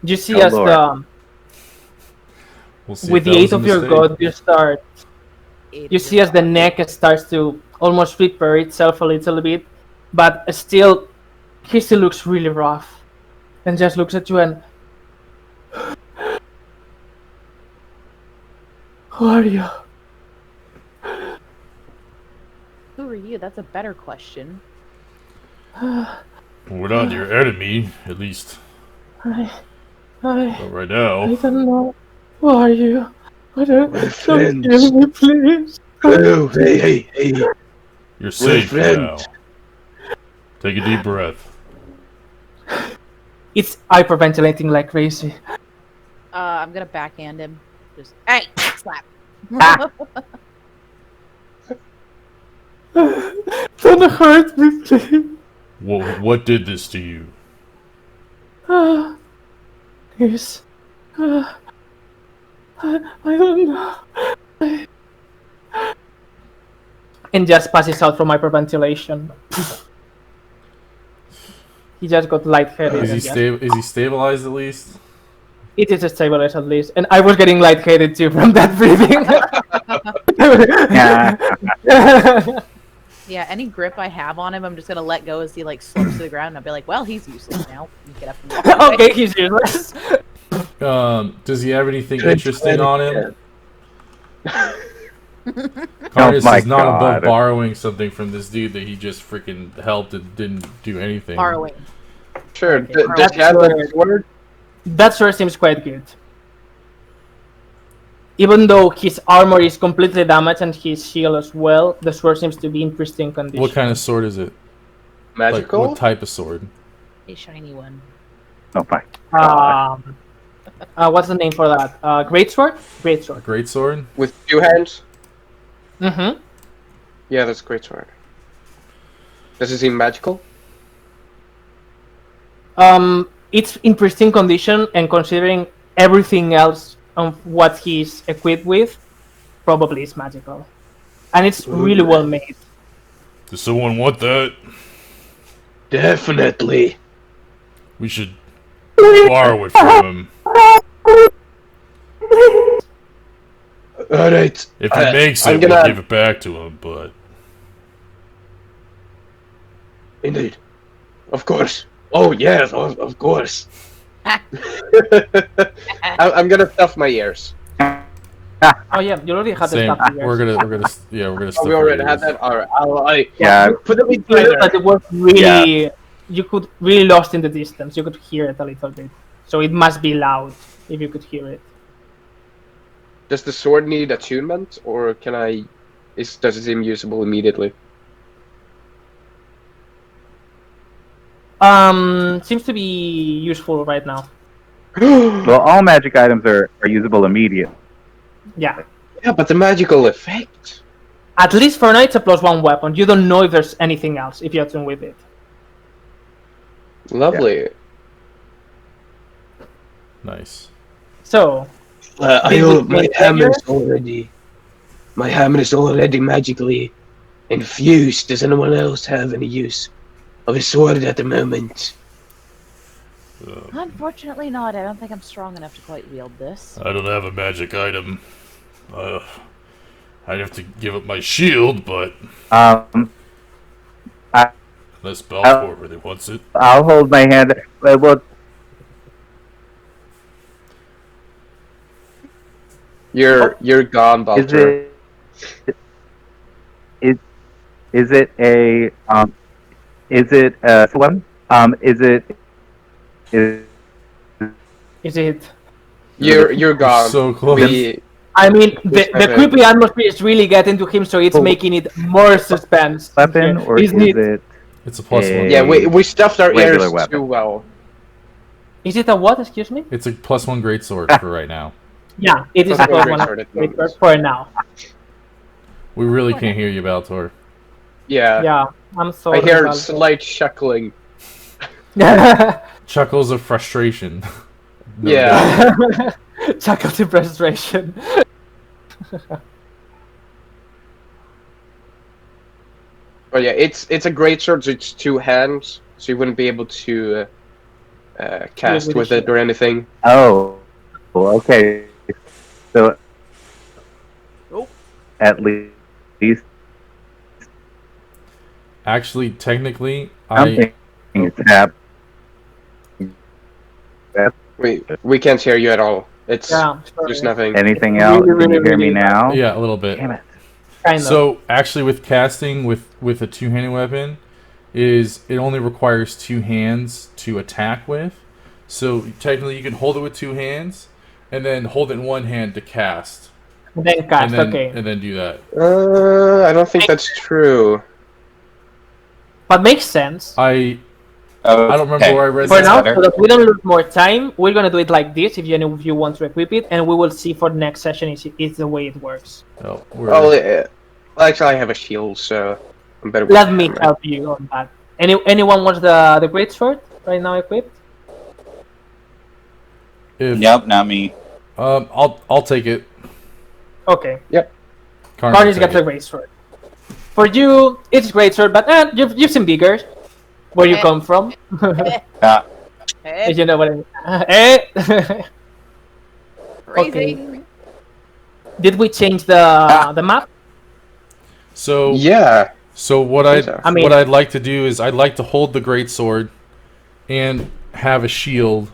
You see Oh, as Lord. We'll see with if the that aid was a of your mistake. god, you see as the neck starts to almost repair itself a little bit, but still, he still looks really rough, and just looks at you and, who are you? Who are you? That's a better question. We're not your enemy, at least I not right now. don't know. Who are you? Don't friends. kill me, please. Oh, hey. You're safe friends. now. Take a deep breath. It's hyperventilating like crazy. I'm gonna backhand him. Just hey, slap. Don't hurt me, please. What did this to you? Yes. I don't know. And just passes out from hyperventilation. He just got lightheaded. Is he stabilized at least? It is stabilized at least. And I was getting lightheaded too from that breathing. Yeah, any grip I have on him, I'm just gonna let go as he like slumps to the ground, and I'll be like, "Well, he's useless now." And get up. And Okay, he's useless. Does he have anything interesting on him? Oh Carnus my is not above God. borrowing something from this dude that he just freaking helped and didn't do anything. Borrowing. Sure. Okay, Does that's he have where- that sword? That sword seems quite good. Even though his armor is completely damaged and his shield as well, the sword seems to be in pristine condition. What kind of sword is it? Magical? Like, what type of sword? A shiny one. Oh my. What's the name for that? Greatsword? Greatsword. A great sword? With 2 hands? Mm-hmm. Yeah, that's a great sword. Does it seem magical? It's in pristine condition, and considering everything else of what he's equipped with, probably is magical. And it's really well made. Does someone want that? Definitely. We should borrow it from him. Alright. If he makes I'm it, we'll gonna- give it back to him, but... Indeed. Of course. Oh, yes, of course. I'm gonna stuff my ears. Oh yeah, you already had the Same. stuff here. We're gonna Oh, stuff we our already had ears. that? Alright, Yeah. Put them in But it was really, you could really lost in the distance. You could hear it a little bit, so it must be loud if you could hear it. Does the sword need attunement, or can I... does it seem usable immediately? Seems to be useful right now. Well, all magic items are usable immediately. Yeah. Yeah, but the magical effect. At least for now, it's a +1 weapon. You don't know if there's anything else if you attune with it. Lovely. Nice. So, My hammer is already magically infused. Does anyone else have any use of a sword at the moment? Unfortunately, not. I don't think I'm strong enough to quite wield this. I don't have a magic item. I'd have to give up my shield, but... Unless Balfour really wants it. I'll hold my hand. Well, You're gone, is Baldur. it is it a one? Is it is it You're gone. so close. I mean, the Okay. creepy atmosphere is really getting to him, so it's making it more suspense. Weapon, or is it? it? It's a +1. Yeah, we stuffed our Regular ears weapon. too well. Is it a what? Excuse me. It's a +1 greatsword for right now. Yeah, it is a Plus one +1 greatsword at the moment. for now. We really can't hear you, Baltor. Yeah. Yeah, I'm sorry. I hear about slight chuckling. that. Chuckles of frustration. No Yeah. doubt. Chuckle to frustration. But yeah, it's a great sword. So it's 2 hands, so you wouldn't be able to cast with with a it or anything. Oh, okay. So, Oh. at least Actually, technically, something is happening. We can't hear you at all. It's Yeah, there's sorry. nothing. Anything Really, else? Can really, you hear me really now? yeah, a little bit. Damn it. Kind of. So actually, with casting with a 2-handed weapon, is it only requires 2 hands to attack with. So technically, you can hold it with 2 hands, and then hold it in 1 hand to cast, And then cast. and then Okay, and then do that. I don't think that's true. but makes sense. I Okay. don't remember where I read For that. now, better. so that we don't lose more time, we're gonna do it like this. If you want to equip it, and we will see for the next session is the way it works. Oh, Well, actually, I have a shield, so I'm better. with Let me hammer. help you on that. Anyone wants the great sword right now equipped? if, Nope, not me. I'll take it. Okay, Carnage Carnage got the great sword. For you, it's great sword, but you've seen bigger. Where you come from? Ah, If you know what I mean. Eh? Phrasing. Did we change the map? So Yeah. So what I think so. what I'd like to do is I'd like to hold the great sword and have a shield.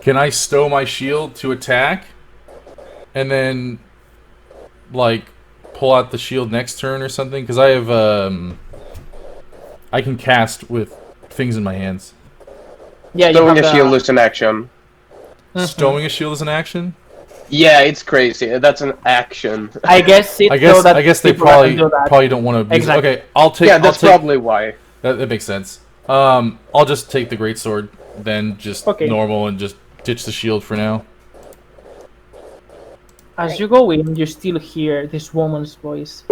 Can I stow my shield to attack, and then like pull out the shield next turn or something? Because I have I can cast with things in my hands. Yeah, you Throwing have a the... shield is an action. Mhm. Stowing a shield is an action. Yeah, it's crazy. That's an action. I guess it's I guess so that I guess they people can do that. probably don't want to abuse Exactly. it. Okay, I'll take. Yeah, that's I'll take, probably why. that makes sense. I'll just take the great sword, then just Okay. normal, and just ditch the shield for now. As you go in, you still hear this woman's voice.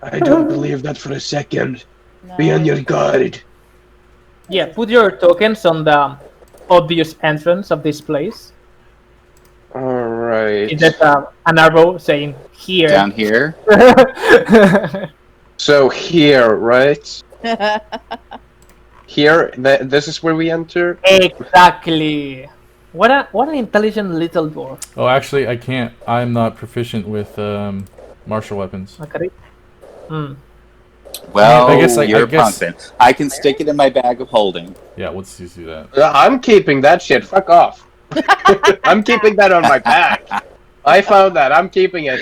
I don't believe that for a second. Be on your guard. Yeah, put your tokens on the obvious entrance of this place. Alright. Is that an arrow saying here? down here. So here, right? Here, this is where we enter. Exactly. What an intelligent little dwarf. Oh, actually, I can't. I'm not proficient with martial weapons. Okay. Hmm. Well, I guess- you're a punk then. I can stick it in my bag of holding. Yeah, let's just do that. I'm keeping that shit. Fuck off. I'm keeping that on my back. I found that. I'm keeping it.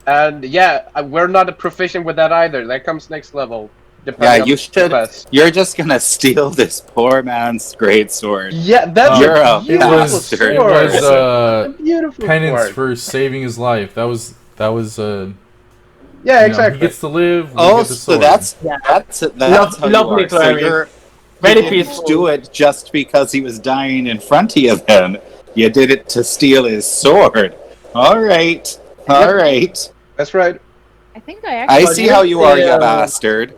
And yeah, we're not proficient with that either. That comes next level. depending Yeah, on you the should. quest. You're just gonna steal this poor man's great sword. Yeah, that's You're a a beautiful bastard. sword. It was A beautiful penance sword. for saving his life. That was Yeah, you know, exactly. he gets to live. We Oh, get the so sword. that's Yeah. that's how you Lovely are. So cleric. you're Very you didn't peaceful. do it just because he was dying in front of you. Then you did it to steal his sword. All right, all right. That's right. I think I actually. I Well, see you're how you are, you still- bastard.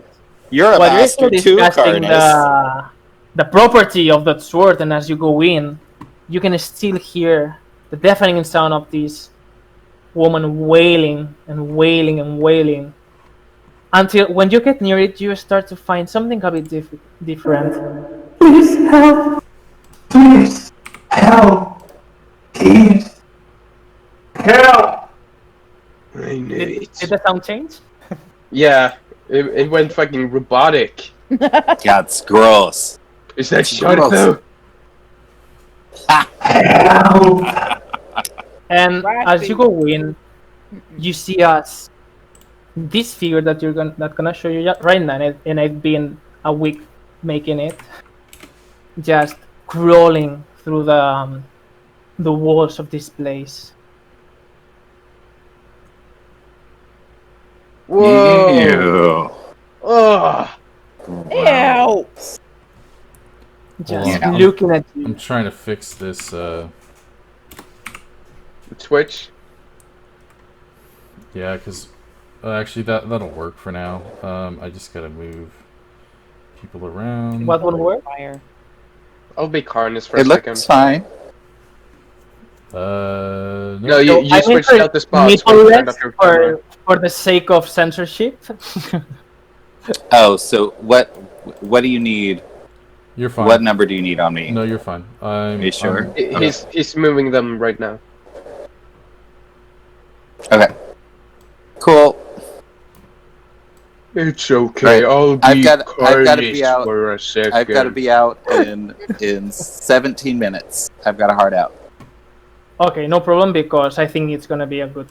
You're a Well, you're bastard still too, discussing Carnus. the property of that sword, and as you go in, you can still hear the deafening sound of this woman wailing and wailing and wailing. Until when you get near it, you start to find something a bit different. Please help. Please help. Please help. I knew Did it. the sound change? Yeah, it went fucking robotic. That's gross. Is that Gross. Sharko? Help. And as you go in, you see a this figure that not gonna show you right now, and I've been a week making it, just crawling through the walls of this place. Whoa! Ugh. Ew. Just Yeah. looking at you. I'm trying to fix this. Twitch. Yeah, because actually that'll work for now. I just gotta move people around. What won't work? Fire. I'll be Carnus for It a second. looks fine. No. No, you I switched prefer out the spots when you turned nippleless off your camera. for the sake of censorship. Oh, so what do you need? You're fine. What number do you need on me? No, you're fine. Are you sure? He's moving them right now. Okay. Cool. It's okay. I'll be I've gotta Carnus be out. for a second. I've got to be out in 17 minutes. I've got a hard out. Okay, no problem, because I think it's gonna be a good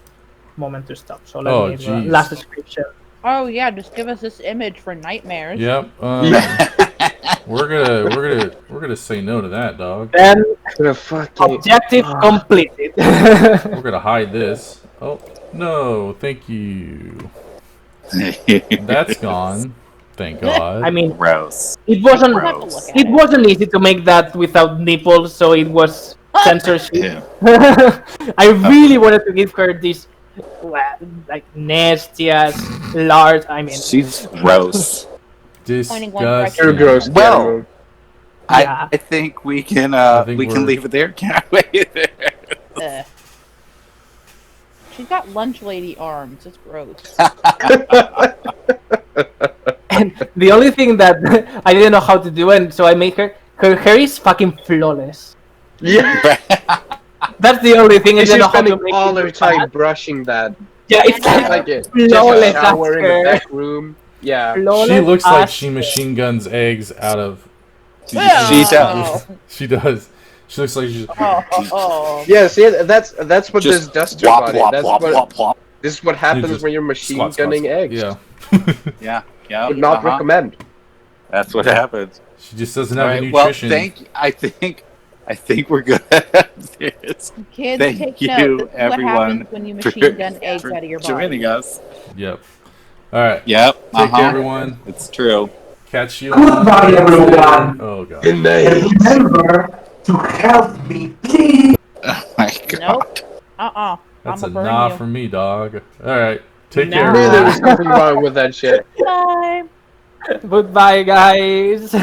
moment to stop. So let me geez. last description. Oh yeah, just give us this image for nightmares. Yep. We're gonna say no to that, dog. Then Gonna fucking- objective completed. We're gonna hide this. Oh no, thank you. That's gone. Thank God. I mean, Gross. it wasn't We'll have to look at it wasn't easy to make that without nipples, so it was censorship. Yeah. I really wanted to give her this like nastiest, large. I mean, She's gross. Pointing one direction. Disgusting. You're gross. Well, Daniel. Yeah. I think we can think we we're- can leave it there, can't we? Ugh. She's got lunch lady arms. It's gross. and the only thing that I didn't know how to do, and so I made her. Her hair is fucking flawless. Yeah. That's the only thing I She's didn't know how to spending make. all it her time bad. brushing that. Yeah, it's Like it. Just a flawless. shower in the hair. back room. Yeah. Flawless She looks like as- she machine guns eggs out of. She does. She does. She looks like she's. Oh. Yeah, see, that's what this Just does to whop, your body. whop, That's whop, what whop, whop. this is what happens just when you're machine Squat, gunning squat. eggs. Yeah. Yeah. Would not recommend. That's what happens. She just doesn't All have right. the Well, nutrition. I think we're good. Kids, Thank take you, note. This is everyone, what happens when you machine gun eggs out of your body. joining us. Yep. All right. Yep. Take care, everyone. It's true. Catch you. Goodbye, everyone. Oh god. Good night. And remember to help me, please. Oh my god. Nope. That's I'ma a burn nah you. from me, dog. All right. Take Nah. care. Knew there everyone. was something wrong with that shit. Bye. Goodbye, guys.